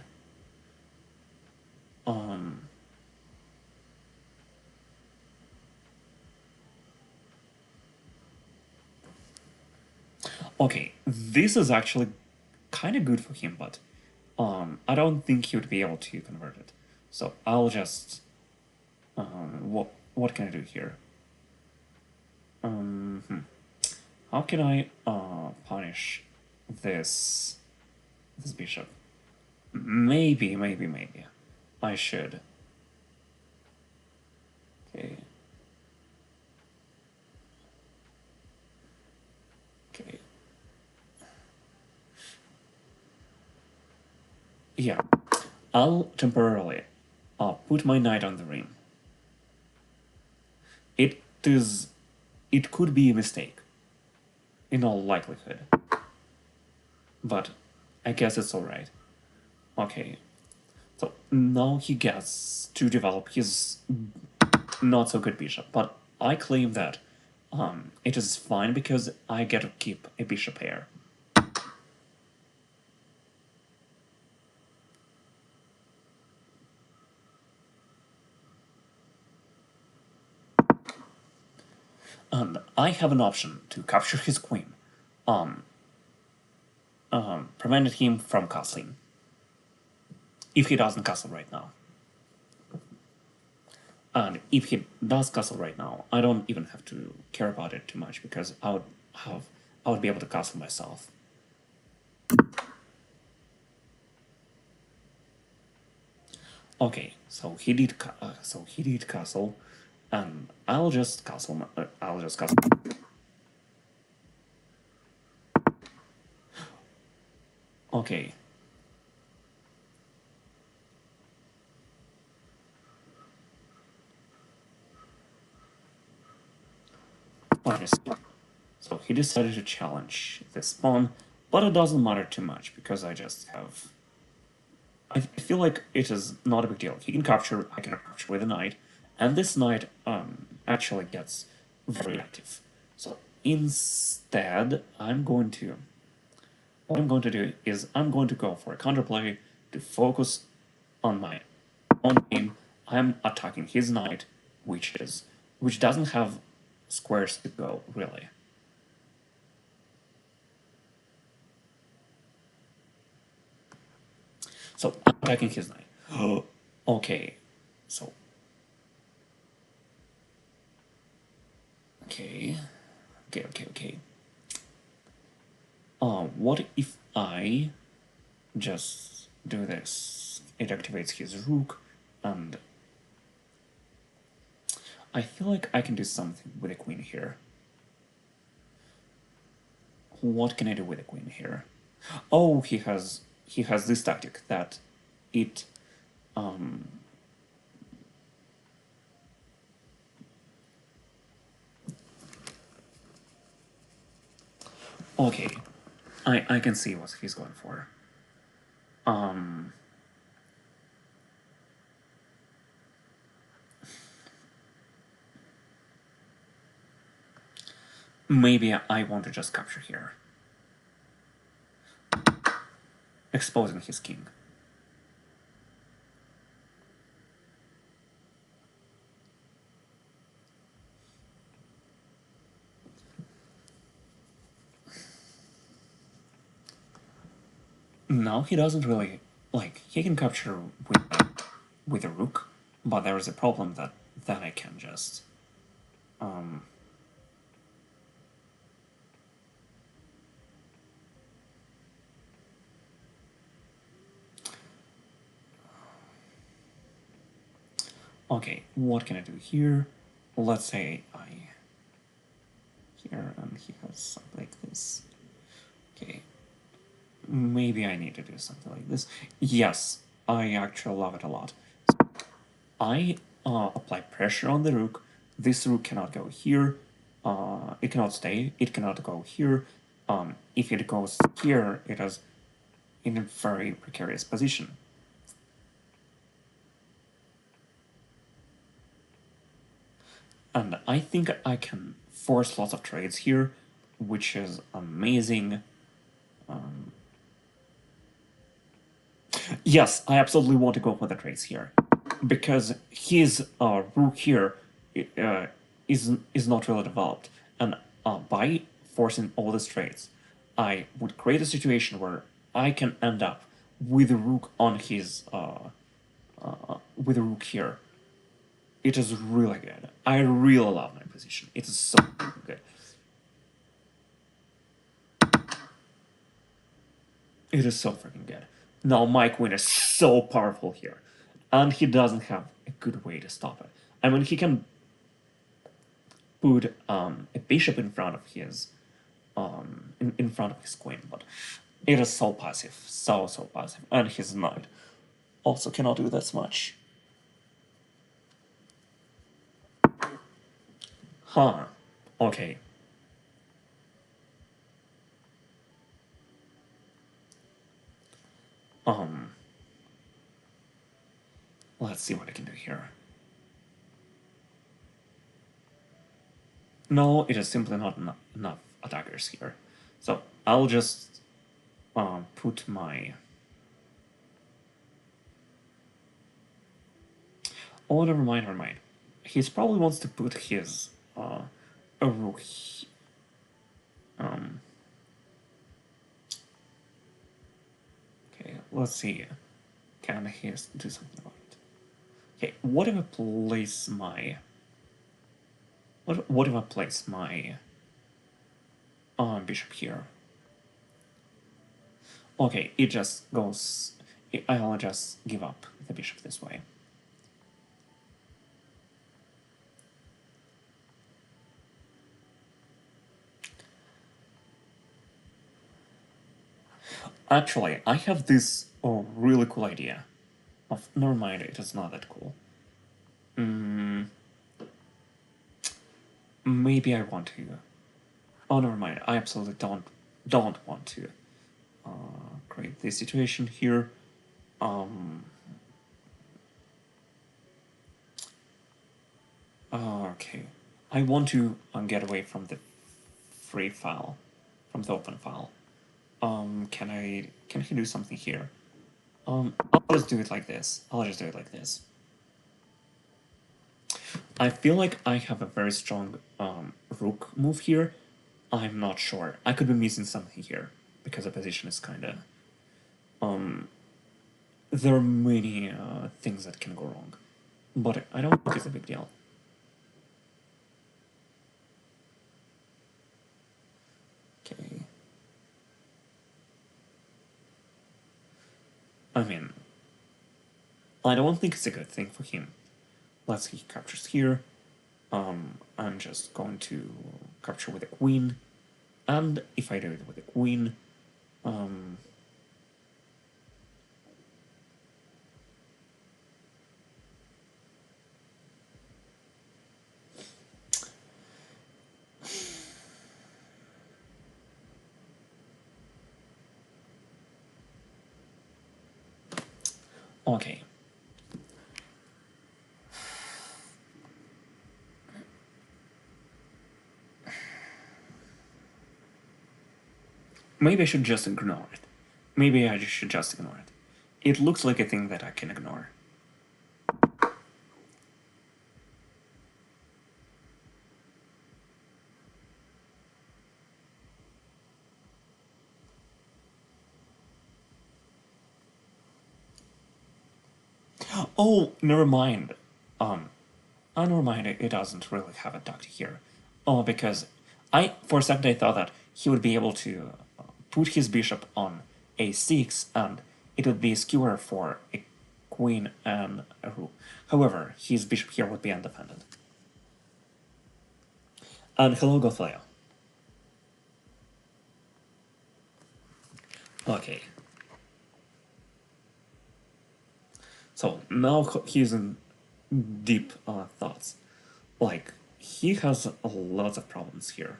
Okay, this is actually kind of good for him, but I don't think he would be able to convert it. So I'll just... what can I do here? How can I punish this bishop? Maybe I should. Okay. Okay. Yeah, I'll temporarily put my knight on the ring. It could be a mistake, in all likelihood. But I guess it's alright. Okay, So now he gets to develop his not so good bishop, but I claim that it is fine because I get to keep a bishop pair. And I have an option to capture his queen, preventing him from castling, if he doesn't castle right now. And if he does castle right now, I don't even have to care about it too much because I would be able to castle myself. Okay, so he did castle, and I'll just castle. I'll just castle. Okay. Honestly. So he decided to challenge this pawn, but it doesn't matter too much because I just have. I feel like it is not a big deal. He can capture. I can capture with a knight, and this knight actually gets very active. So instead, what I'm going to do is I'm going to go for a counterplay to focus on my own game. I'm attacking his knight, which doesn't have squares to go really. So I'm attacking his knight. Okay, so okay, okay. What if I just do this? It activates his rook, and I feel like I can do something with the queen here. What can I do with the queen here? Oh, he has this tactic that it okay. I can see what he's going for. Maybe I want to just capture here, exposing his king. No, he doesn't really like. He can capture with a rook, but there is a problem that I can just. Okay, what can I do here? Let's say I here and he has something like this. Okay, maybe I need to do something like this. Yes, I actually love it a lot. So I apply pressure on the rook. This rook cannot go here. It cannot stay. It cannot go here. If it goes here, it is in a very precarious position. And I think I can force lots of trades here, which is amazing. Yes, I absolutely want to go for the trades here, because his rook here uh, is not really developed, and by forcing all these trades, I would create a situation where I can end up with a rook on his with a rook here. It is really good. I really love my position. It is so good. It is so freaking good. Now my queen is so powerful here, and he doesn't have a good way to stop it. I mean, he can put a bishop in front of his in front of his queen, but it is so passive, so passive, and his knight also cannot do that much. Huh? Okay. Um. Let's see what I can do here. No, it is simply not enough attackers here. So I'll just put my... Oh, never mind, never mind. He probably wants to put his a rook. Okay, let's see. Can he do something about it? Okay, what if I place my... What if I place my bishop here? Okay, it just goes... I'll just give up the bishop this way. Actually, I have this really cool idea. Never mind, it is not that cool. Maybe I want to. Oh, never mind. I absolutely don't want to create this situation here. Okay, I want to get away from the free file, from the open file. Can he do something here? I'll just do it like this. I feel like I have a very strong rook move here. I'm not sure. I could be missing something here because the position is kind of... there are many things that can go wrong, but I don't think it's a big deal. Okay. I mean, I don't think it's a good thing for him. Let's see, he captures here. I'm just going to capture with a queen, and if I do it with a queen, okay. Maybe I should just ignore it. Maybe I should just ignore it. It looks like a thing that I can ignore. Oh, never mind. Never mind, it doesn't really have a duct here. Oh, because for a second I thought that he would be able to put his bishop on a6 and it would be a skewer for a queen and a rook. However, his bishop here would be undefended. And hello, Gothleo. Okay. So now he's in deep thoughts. Like, he has a lot of problems here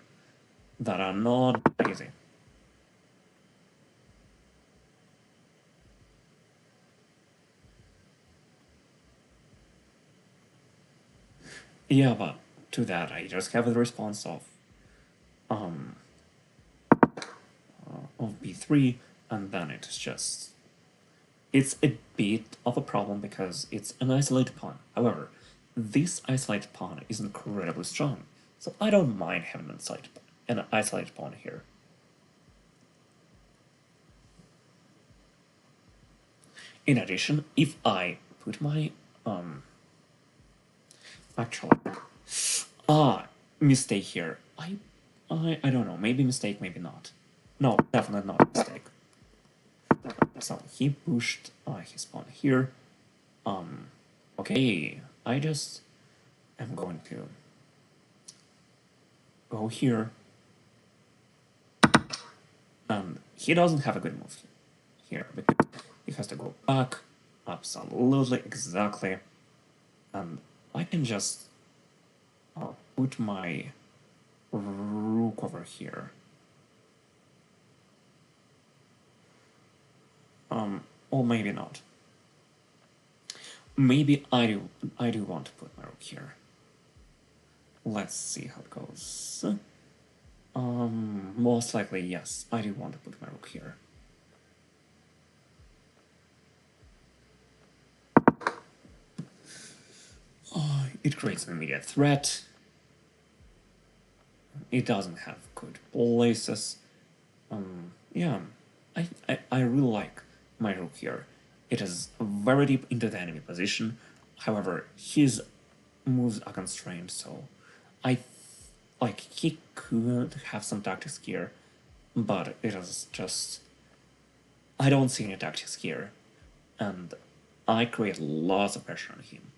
that are not easy. Yeah, but to that I just have the response of b3, and then it's just... It's a bit of a problem because it's an isolated pawn. However, this isolated pawn is incredibly strong, so I don't mind having an isolated pawn here. In addition, if I put my actually mistake here. I don't know, maybe mistake, maybe not. No, definitely not a mistake. So he pushed his pawn here. Okay, I just am going to go here. And he doesn't have a good move here because he has to go back. Absolutely, exactly. And I can just put my rook over here. Or maybe not. maybe I do want to put my rook here. Let's see how it goes. Most likely, yes, I do want to put my rook here. It creates an immediate threat. It doesn't have good places. Yeah, I really like my rook here. It is very deep into the enemy position. However, his moves are constrained, so he could have some tactics here, but it is just I don't see any tactics here, and I create lots of pressure on him.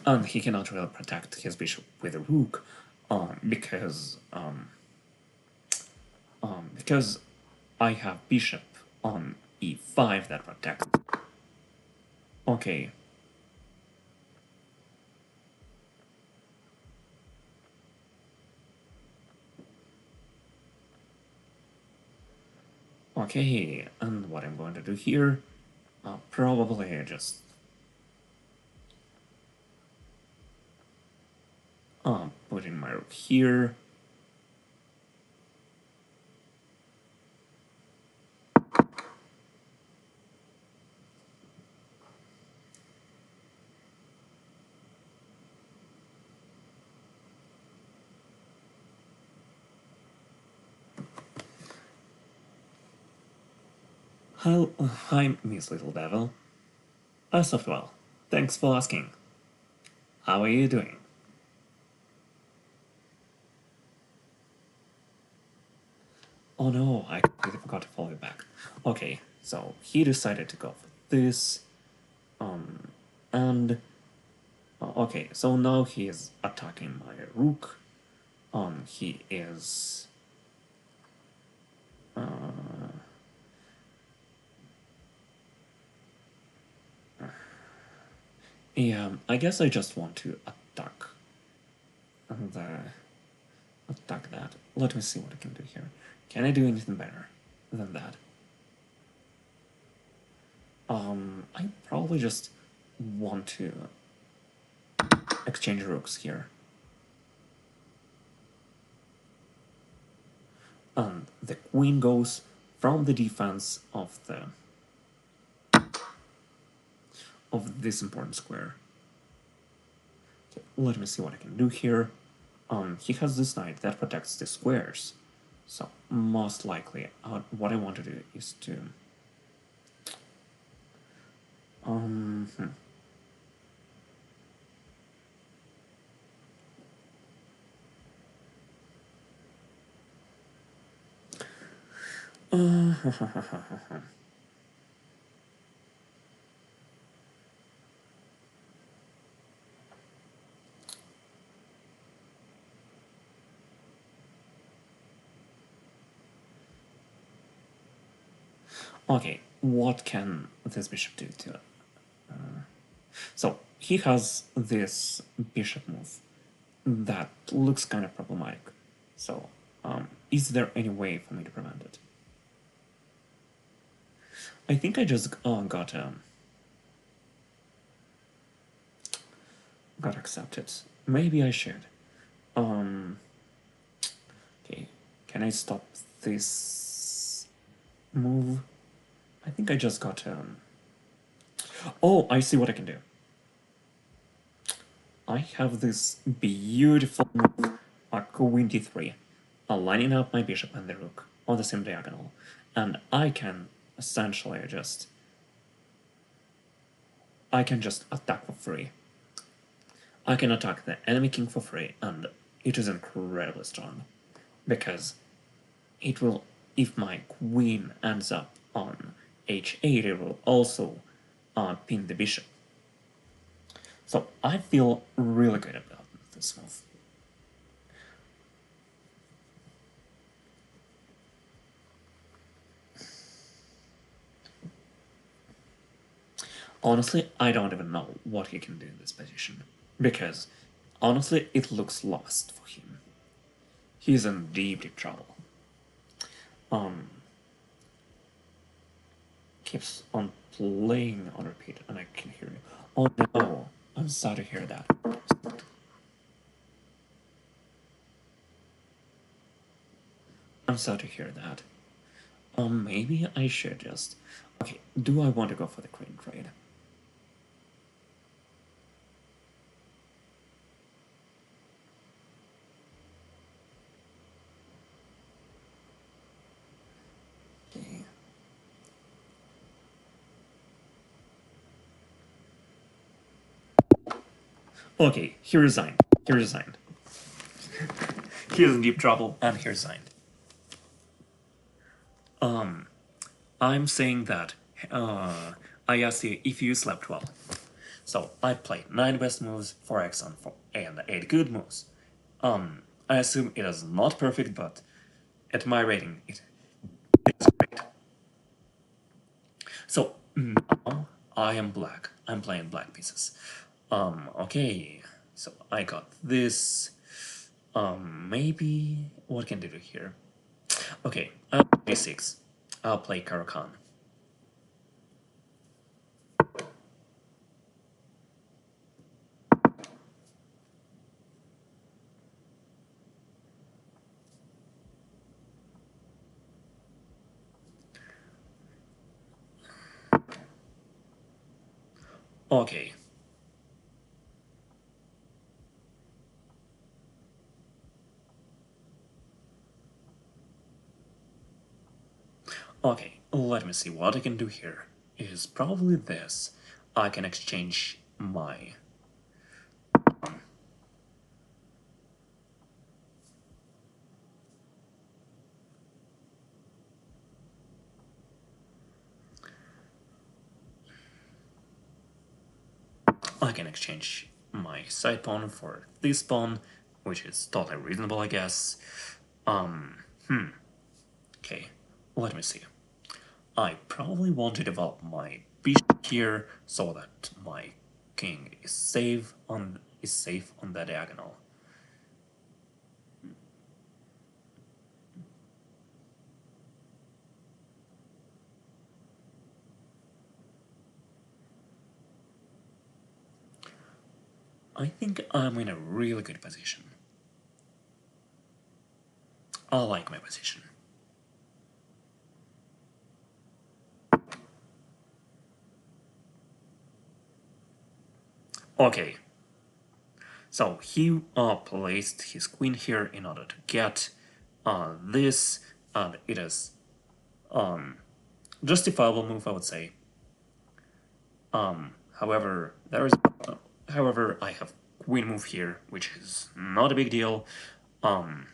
And he cannot really protect his bishop with a rook, because I have bishop on e5 that protects. Okay. Okay, and what I'm going to do here, probably just put in my rook here. Hi, Miss Little Devil. I slept well. Thanks for asking. How are you doing? Oh no, I completely forgot to follow you back. Okay, so he decided to go for this. And okay, so now he is attacking my rook. He is yeah, I guess I just want to attack the attack that. Let me see what I can do here. Can I do anything better than that? I probably just want to exchange rooks here. And the queen goes from the defense of this important square. Okay, let me see what I can do here. He has this knight that protects the squares. So most likely, what I want to do is to okay, what can this bishop do to it? So he has this bishop move that looks kind of problematic. So is there any way for me to prevent it? I think I just got accepted. Maybe I should. Okay, can I stop this move? I think I just got oh, I see what I can do. I have this beautiful move, queen d3, lining up my bishop and the rook on the same diagonal, and I can essentially just attack for free. I can attack the enemy king for free, and it is incredibly strong, because it will, if my queen ends up on h8, it will also pin the bishop. So I feel really good about this move. Honestly, I don't even know what he can do in this position. Because, honestly, it looks lost for him. He's in deep, deep trouble. Keeps on playing on repeat, and I can hear you. Oh no, I'm sorry to hear that. I'm sorry to hear that. Maybe I should just... Okay, do I want to go for the queen trade? Okay. Okay, he resigned. He resigned. He's in deep trouble, and he resigned. I'm saying that I asked you if you slept well. So I played 9 best moves, 4 excellent, and 8 good moves. I assume it is not perfect, but at my rating, it is great. So now I am black. I'm playing black pieces. Okay. So I got this. Maybe what can I do here? Okay, I'll play d6. I'll play Caro-Kann. Okay. Okay, let me see what I can do here. Is probably this. I can exchange my... I can exchange my side pawn for this pawn, which is totally reasonable, I guess. Okay, let me see. I probably want to develop my bishop here so that my king is safe on the diagonal. I think I'm in a really good position. I like my position. Okay. So he placed his queen here in order to get this, and it is justifiable move, I would say. However, however, I have queen move here, which is not a big deal. And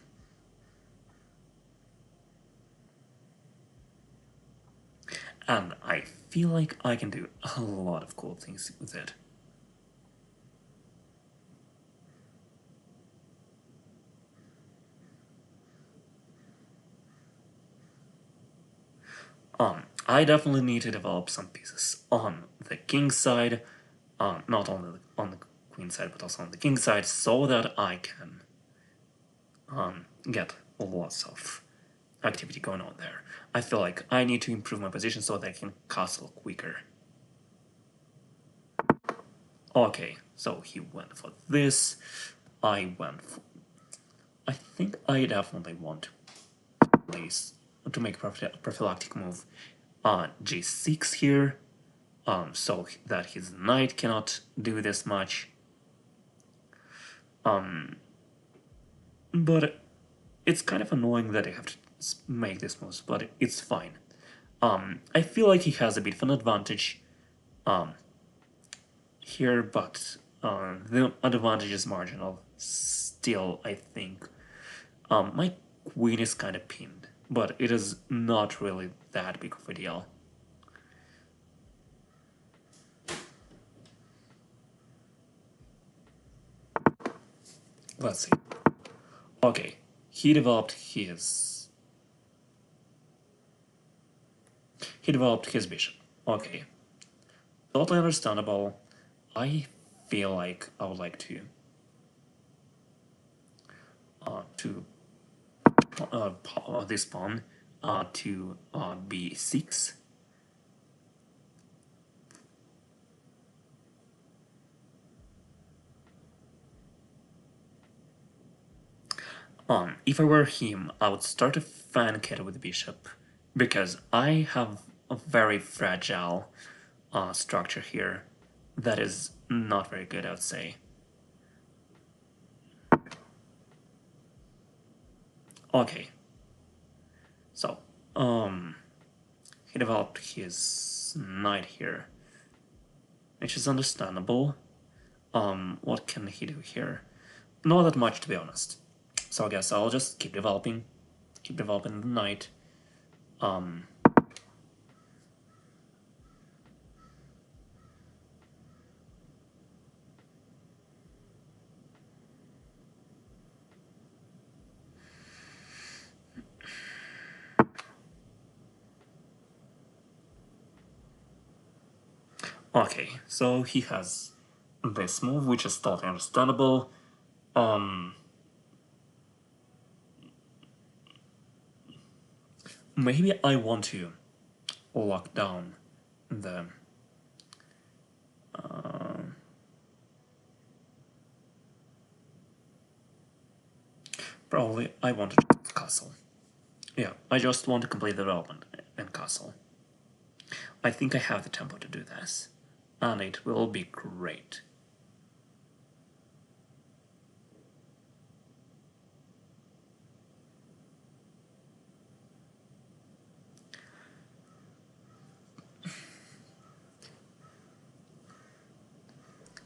I feel like I can do a lot of cool things with it. I definitely need to develop some pieces on the king side, not only on the queen side, but also on the king side, so that I can get lots of activity going on there. I feel like I need to improve my position so that I can castle quicker. Okay, so he went for this. I went for... I think I definitely want to place to make a prophylactic move on g6 here, so that his knight cannot do this much. But it's kind of annoying that I have to make this move, but it's fine. I feel like he has a bit of an advantage here, but the advantage is marginal. Still, I think my queen is kind of pinned, but it is not really that big of a deal. Let's see. Okay, he developed his bishop. Okay, Totally understandable. I feel like I would like to this pawn to b6. If I were him, I would start a fan kit with the bishop, because I have a very fragile structure here that is not very good, I would say. Okay, so he developed his knight here, which is understandable. What can he do here? Not that much, to be honest. So I guess I'll just keep developing the knight. Okay, so he has this move, which is totally understandable. Maybe I want to lock down the probably I want to just castle. Yeah, I just want to complete the development and castle. I think I have the tempo to do this, and it will be great.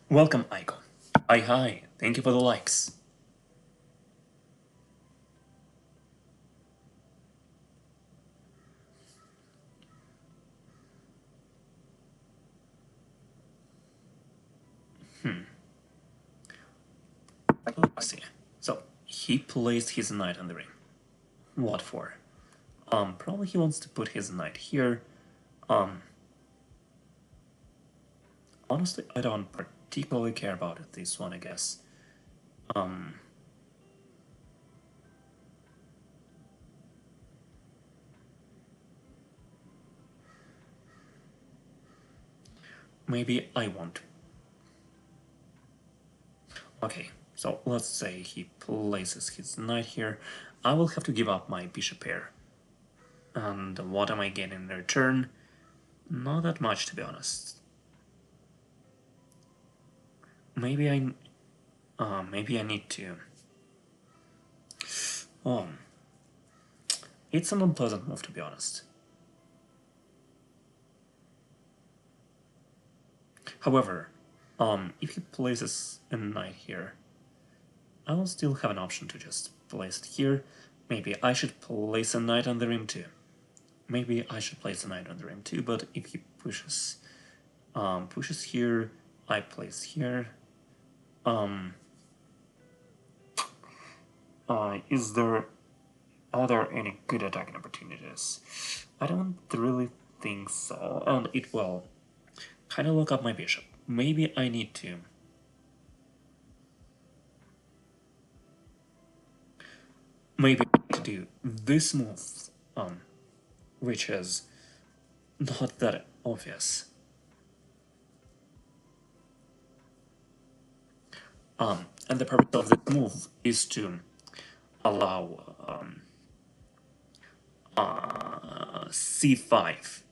Welcome, Aiko. Hi, thank you for the likes. Let's see. So, he placed his knight on the ring. What for? Probably he wants to put his knight here. Honestly, I don't particularly care about it, this one, I guess. Maybe I won't. Okay, so let's say he places his knight here. I will have to give up my bishop pair. And what am I getting in return? Not that much, to be honest. Maybe I need to. It's an unpleasant move, to be honest. However, if he places a knight here, I will still have an option to just place it here. Maybe I should place a knight on the rim too. Maybe I should place a knight on the rim too, but if he pushes here, I place here. Are there any good attacking opportunities? I don't really think so, and it will kind of look up my bishop. Maybe I need to. Maybe I need to do this move, which is not that obvious. And the purpose of this move is to allow c5.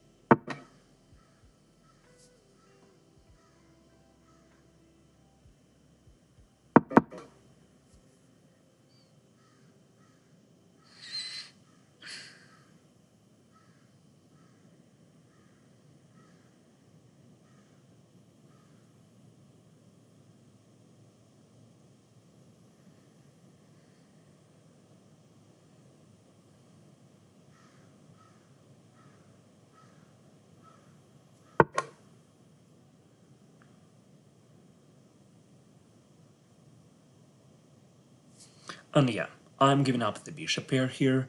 And yeah, I'm giving up the bishop pair here.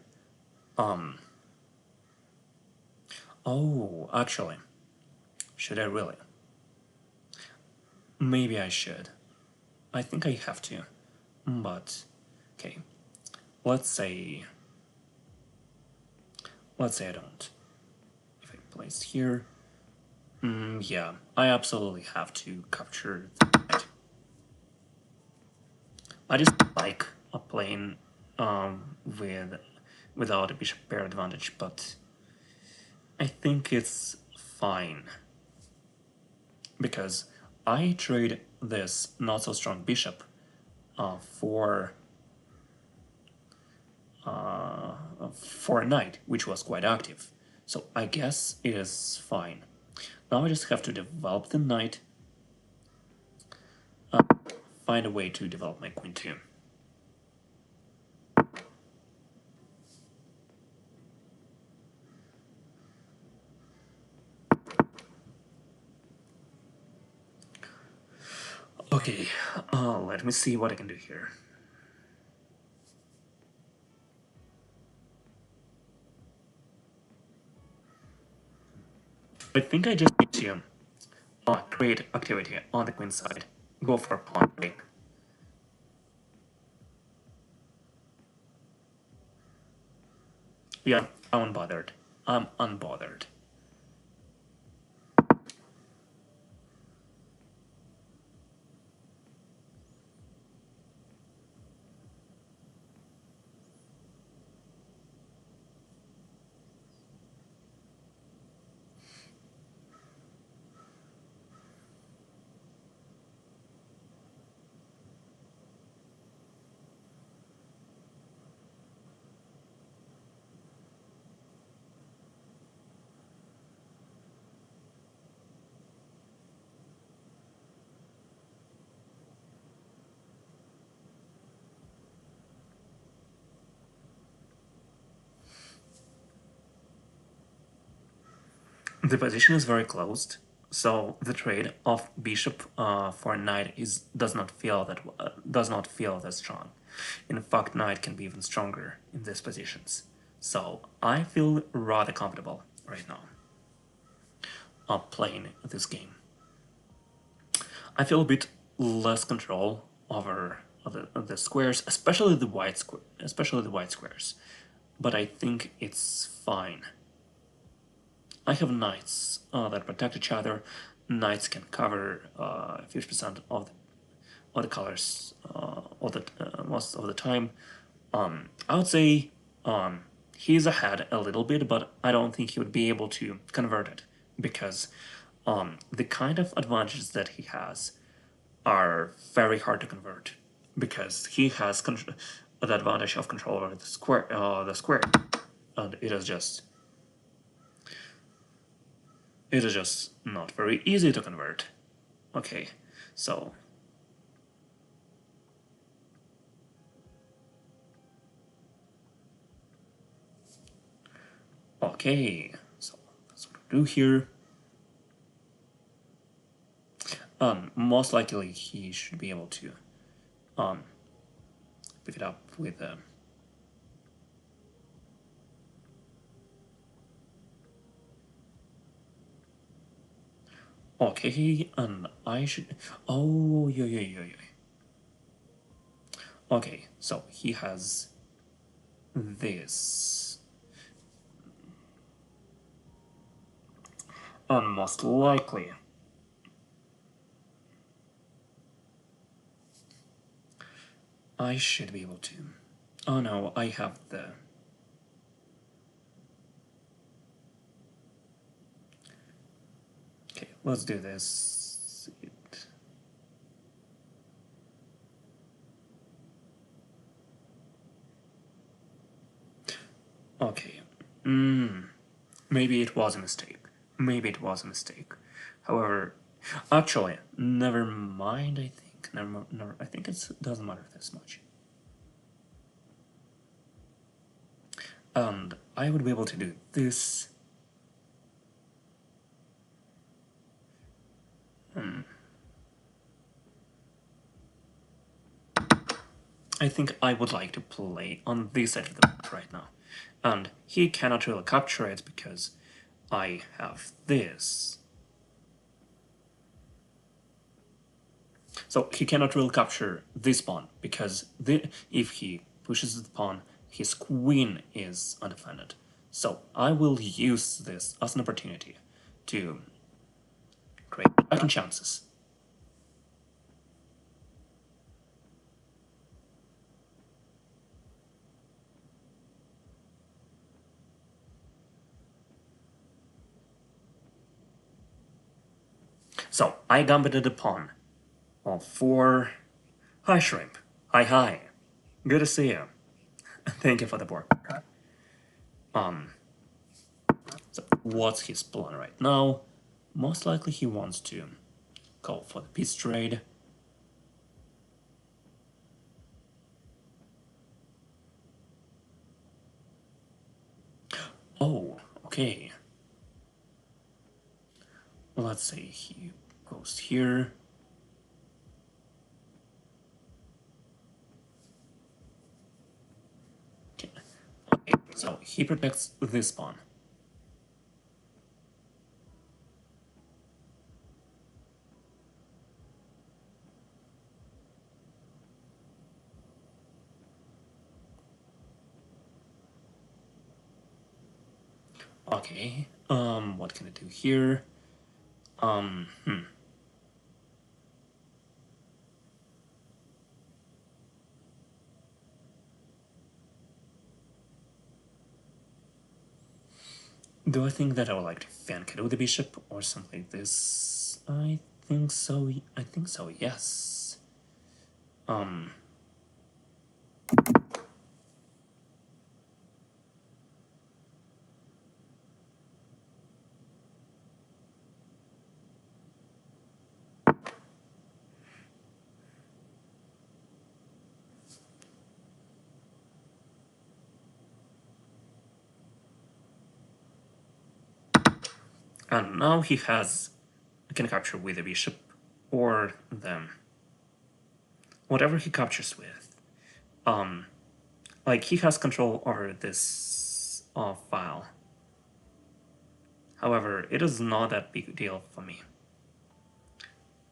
Oh, actually, should I really? Maybe I should. I think I have to. But, okay. Let's say I don't. If I place here, yeah, I absolutely have to capture the knight. I just like a plane without a bishop pair advantage, but I think it's fine because I trade this not so strong bishop for a knight, which was quite active. So I guess it is fine. Now I just have to develop the knight, find a way to develop my queen too. Okay, let me see what I can do here. I think I just need to create activity on the queen side. Go for pawn break. Yeah, I'm unbothered. I'm unbothered. The position is very closed, so the trade of bishop for knight does not feel that strong. In fact, knight can be even stronger in these positions. So I feel rather comfortable right now playing this game. I feel a bit less control over the squares, especially the white squares. But I think it's fine. I have knights that protect each other. Knights can cover 50% of the colors most of the time. I would say he's ahead a little bit, but I don't think he would be able to convert it because the kind of advantages that he has are very hard to convert because he has the advantage of control over the square, and it is just not very easy to convert. Okay, so okay, so that's what we do here. Most likely he should be able to pick it up with okay, and I should. Oh, yeah. Okay, so he has this. And most likely, I should be able to. Oh no, I have the. Okay, let's do this. Okay. Maybe it was a mistake. However, actually, never mind. I think never. I think it doesn't matter this much. And I would be able to do this. I think I would like to play on this side of the map right now. And he cannot really capture it because I have this. So he cannot really capture this pawn, because if he pushes the pawn, his queen is undefended. So I will use this as an opportunity to create attacking chances. So I gambited the pawn for... Hi, Shrimp. Hi. Good to see you. Thank you for the board. So what's his plan right now? Most likely he wants to go for the piece trade. Oh, okay. Let's say he goes here. Okay, so he protects this pawn. Okay, what can I do here? Do I think that I would like to Fankado the bishop or something like this? I think so, yes. And now he can capture with the bishop or them. Whatever he captures with. Like he has control over this file. However, it is not that big a deal for me,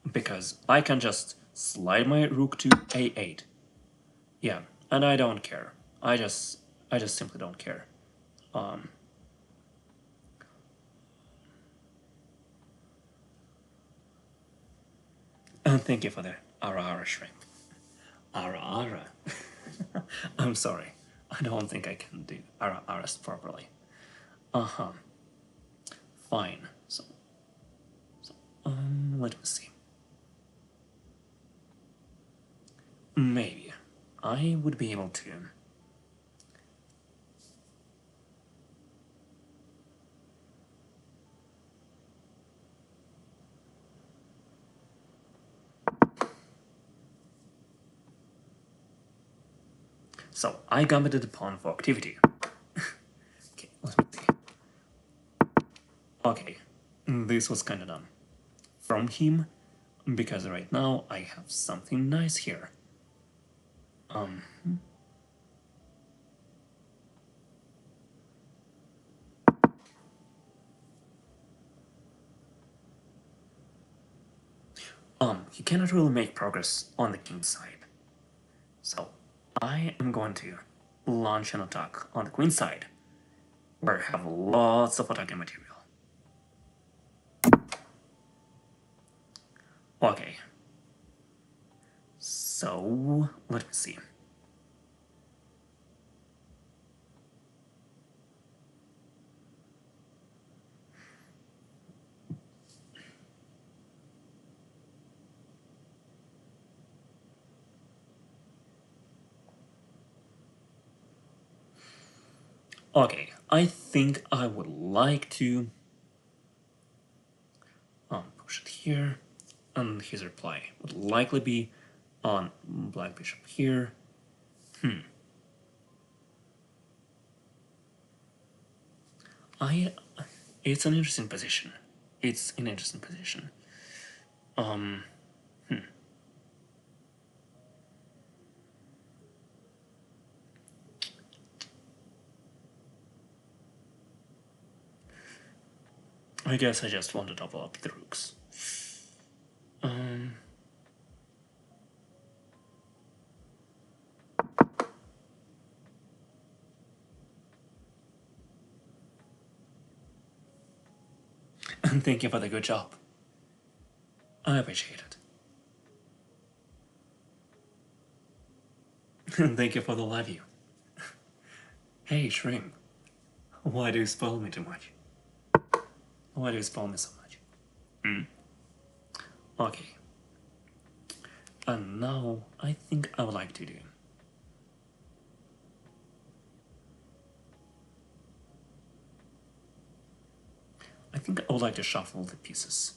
because I can just slide my rook to a8. Yeah, and I don't care. I just simply don't care. And thank you for the ara shrimp. Ara. I'm sorry. I don't think I can do aras properly. Fine. So let me see. Maybe I would be able to. So I gambited the pawn for activity. Okay, let me see. Okay, this was kinda dumb from him, because right now I have something nice here. He cannot really make progress on the king side. So I am going to launch an attack on the queen side, where I have lots of attacking material. Okay. So let me see. Okay, I think I would like to push it here, and his reply would likely be on black bishop here. It's an interesting position. It's an interesting position. I guess I just want to double up the rooks. And thank you for the good job. I appreciate it. And thank you for the love you. Hey, Shrimp. Why do you spoil me too much? Why do you spoil me so much? Okay. And now I think I would like to do. I think I would like to shuffle the pieces.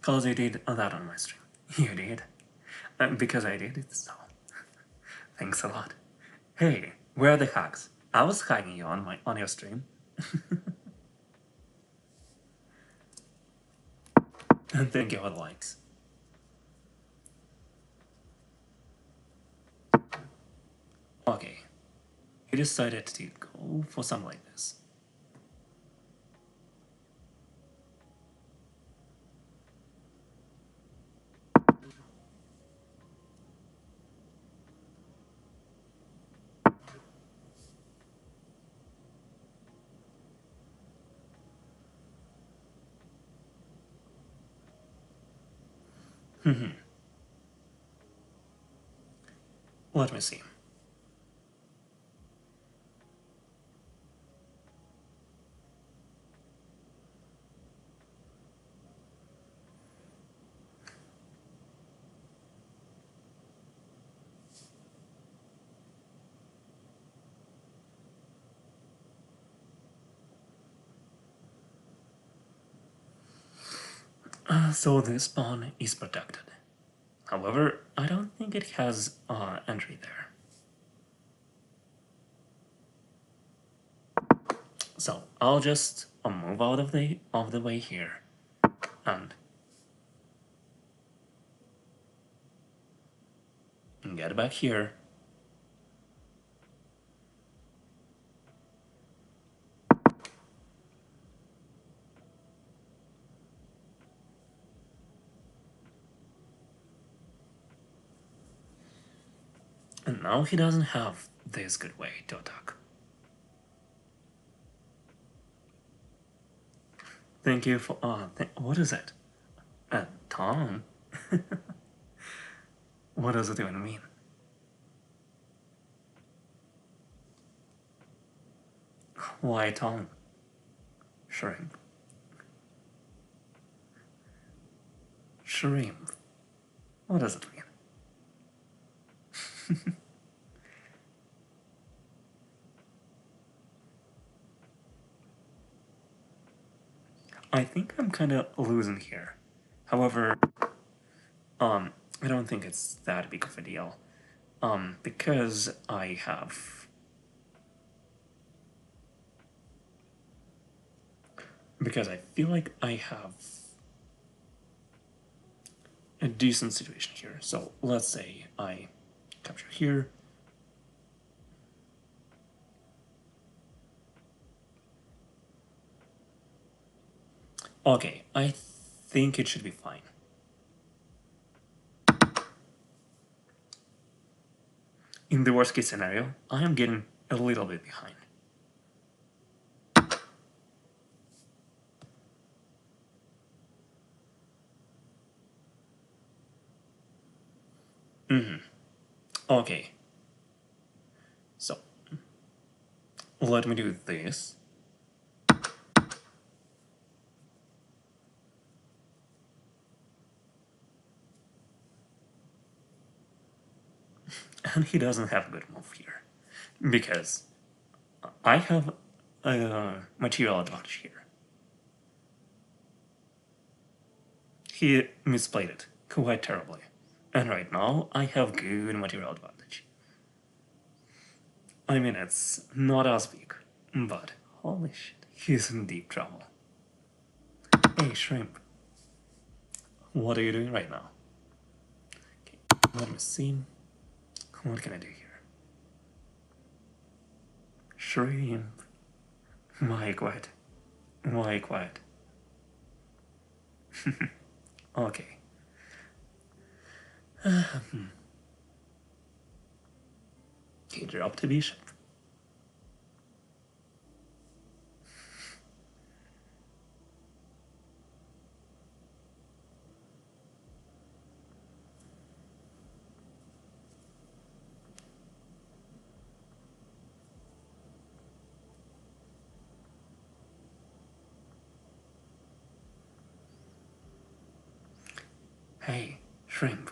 Cause you did that on my stream. You did. Because I did it, so thanks a lot. Hey, where are the hugs? I was hugging you on your stream. And thank you for the likes. Okay. You decided to go for something like this. Let me see. So this pawn is protected. However, I don't think it has entry there. So I'll just move out of the way here, and get back here. And now he doesn't have this good way to attack. Thank you for what is it? Tom? What does it even mean? Why Tom? Shrimp. Shrimp. What does it mean? I think I'm kind of losing here. However, I don't think it's that big of a deal. Because I feel like I have a decent situation here. So let's say I capture here. Okay, I think it should be fine. In the worst case scenario, I am getting a little bit behind. Okay. So, let me do this. And he doesn't have a good move here. Because I have a material advantage here. He misplayed it quite terribly. And right now, I have good material advantage. I mean, it's not as big, but holy shit, he's in deep trouble. Hey, Shrimp. What are you doing right now? Okay, let me see. What can I do here? Shrimp. Why quiet? Why quiet? Okay. He dropped a bishop. Hey, shrimp.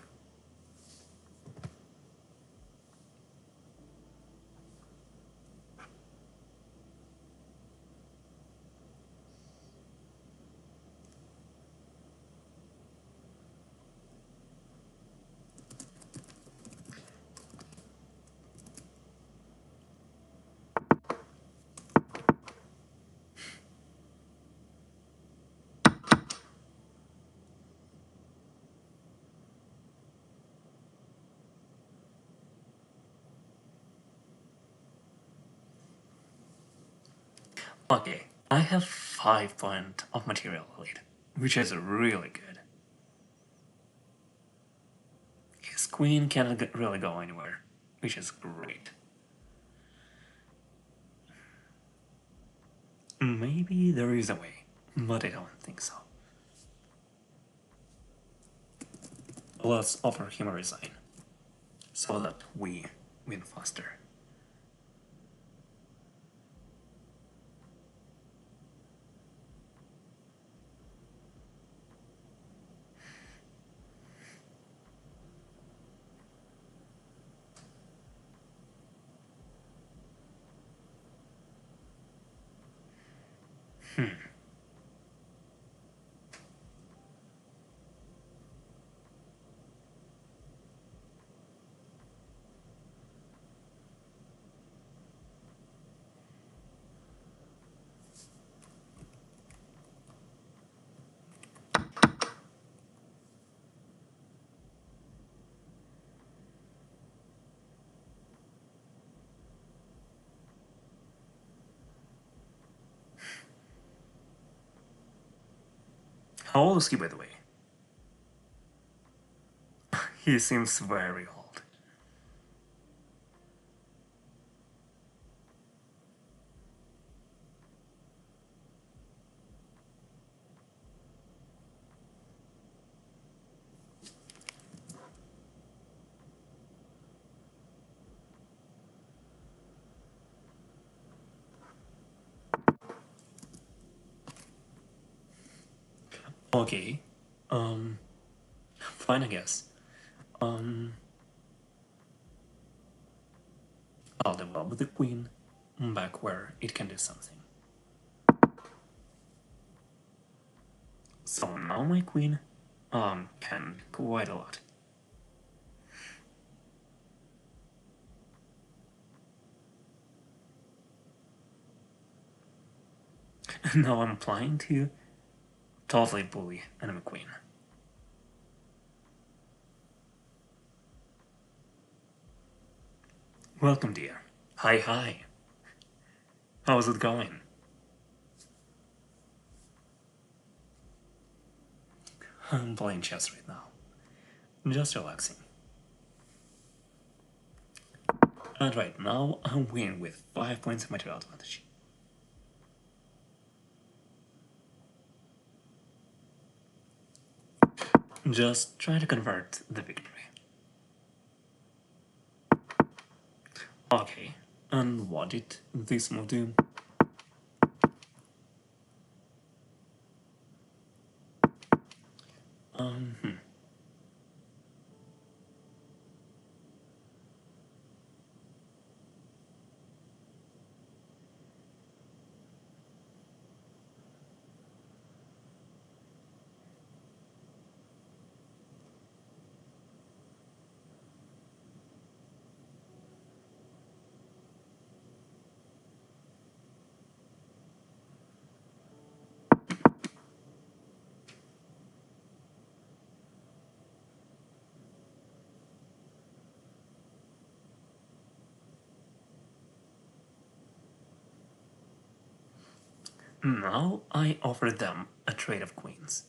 Okay, I have 5 points of material lead, which is really good. His queen cannot really go anywhere, which is great. Maybe there is a way, but I don't think so. Let's offer him a resign, so that we win faster. How old is he, by the way? He seems very old. Okay, fine, I guess. I'll develop the queen back where it can do something. So now my queen, can quite a lot. Now I'm planning to totally bully enemy queen. Welcome, dear. Hi, hi. How's it going? I'm playing chess right now. Just relaxing. And right now, I'm winning with 5 points of material advantage. Just try to convert the victory. Okay, and what did this move do? Hmm. Now I offer them a trade of queens.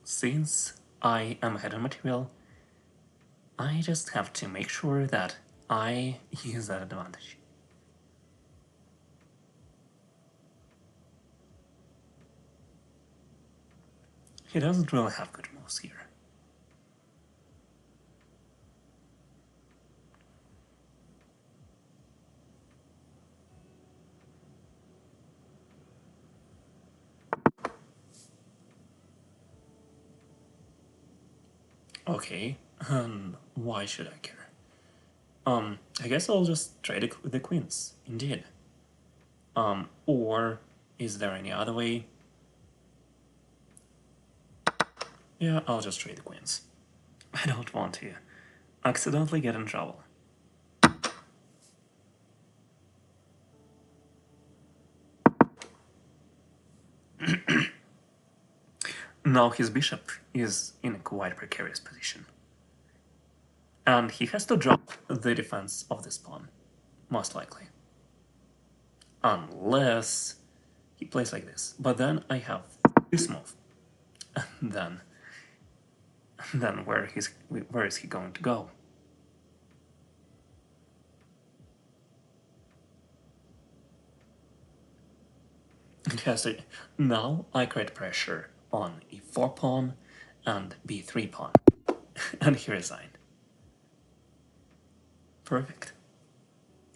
Since I am ahead on material, I just have to make sure that I use that advantage. He doesn't really have good moves here. Okay, and why should I care? I guess I'll just trade the queens, indeed. Or is there any other way? Yeah, I'll just trade the queens. I don't want to accidentally get in trouble. Now his bishop is in a quite precarious position. And he has to drop the defense of this pawn, most likely. Unless he plays like this. But then I have this move. then where is he going to go? Fantastic. Now I create pressure on e4 pawn and b3 pawn. And he resigned. Perfect.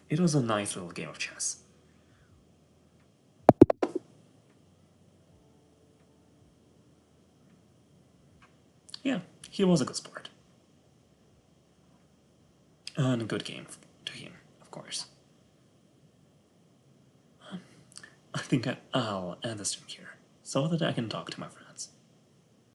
It was a nice little game of chess. Yeah, he was a good sport. And a good game to him, of course. I think I'll end the stream here, so that I can talk to my friends.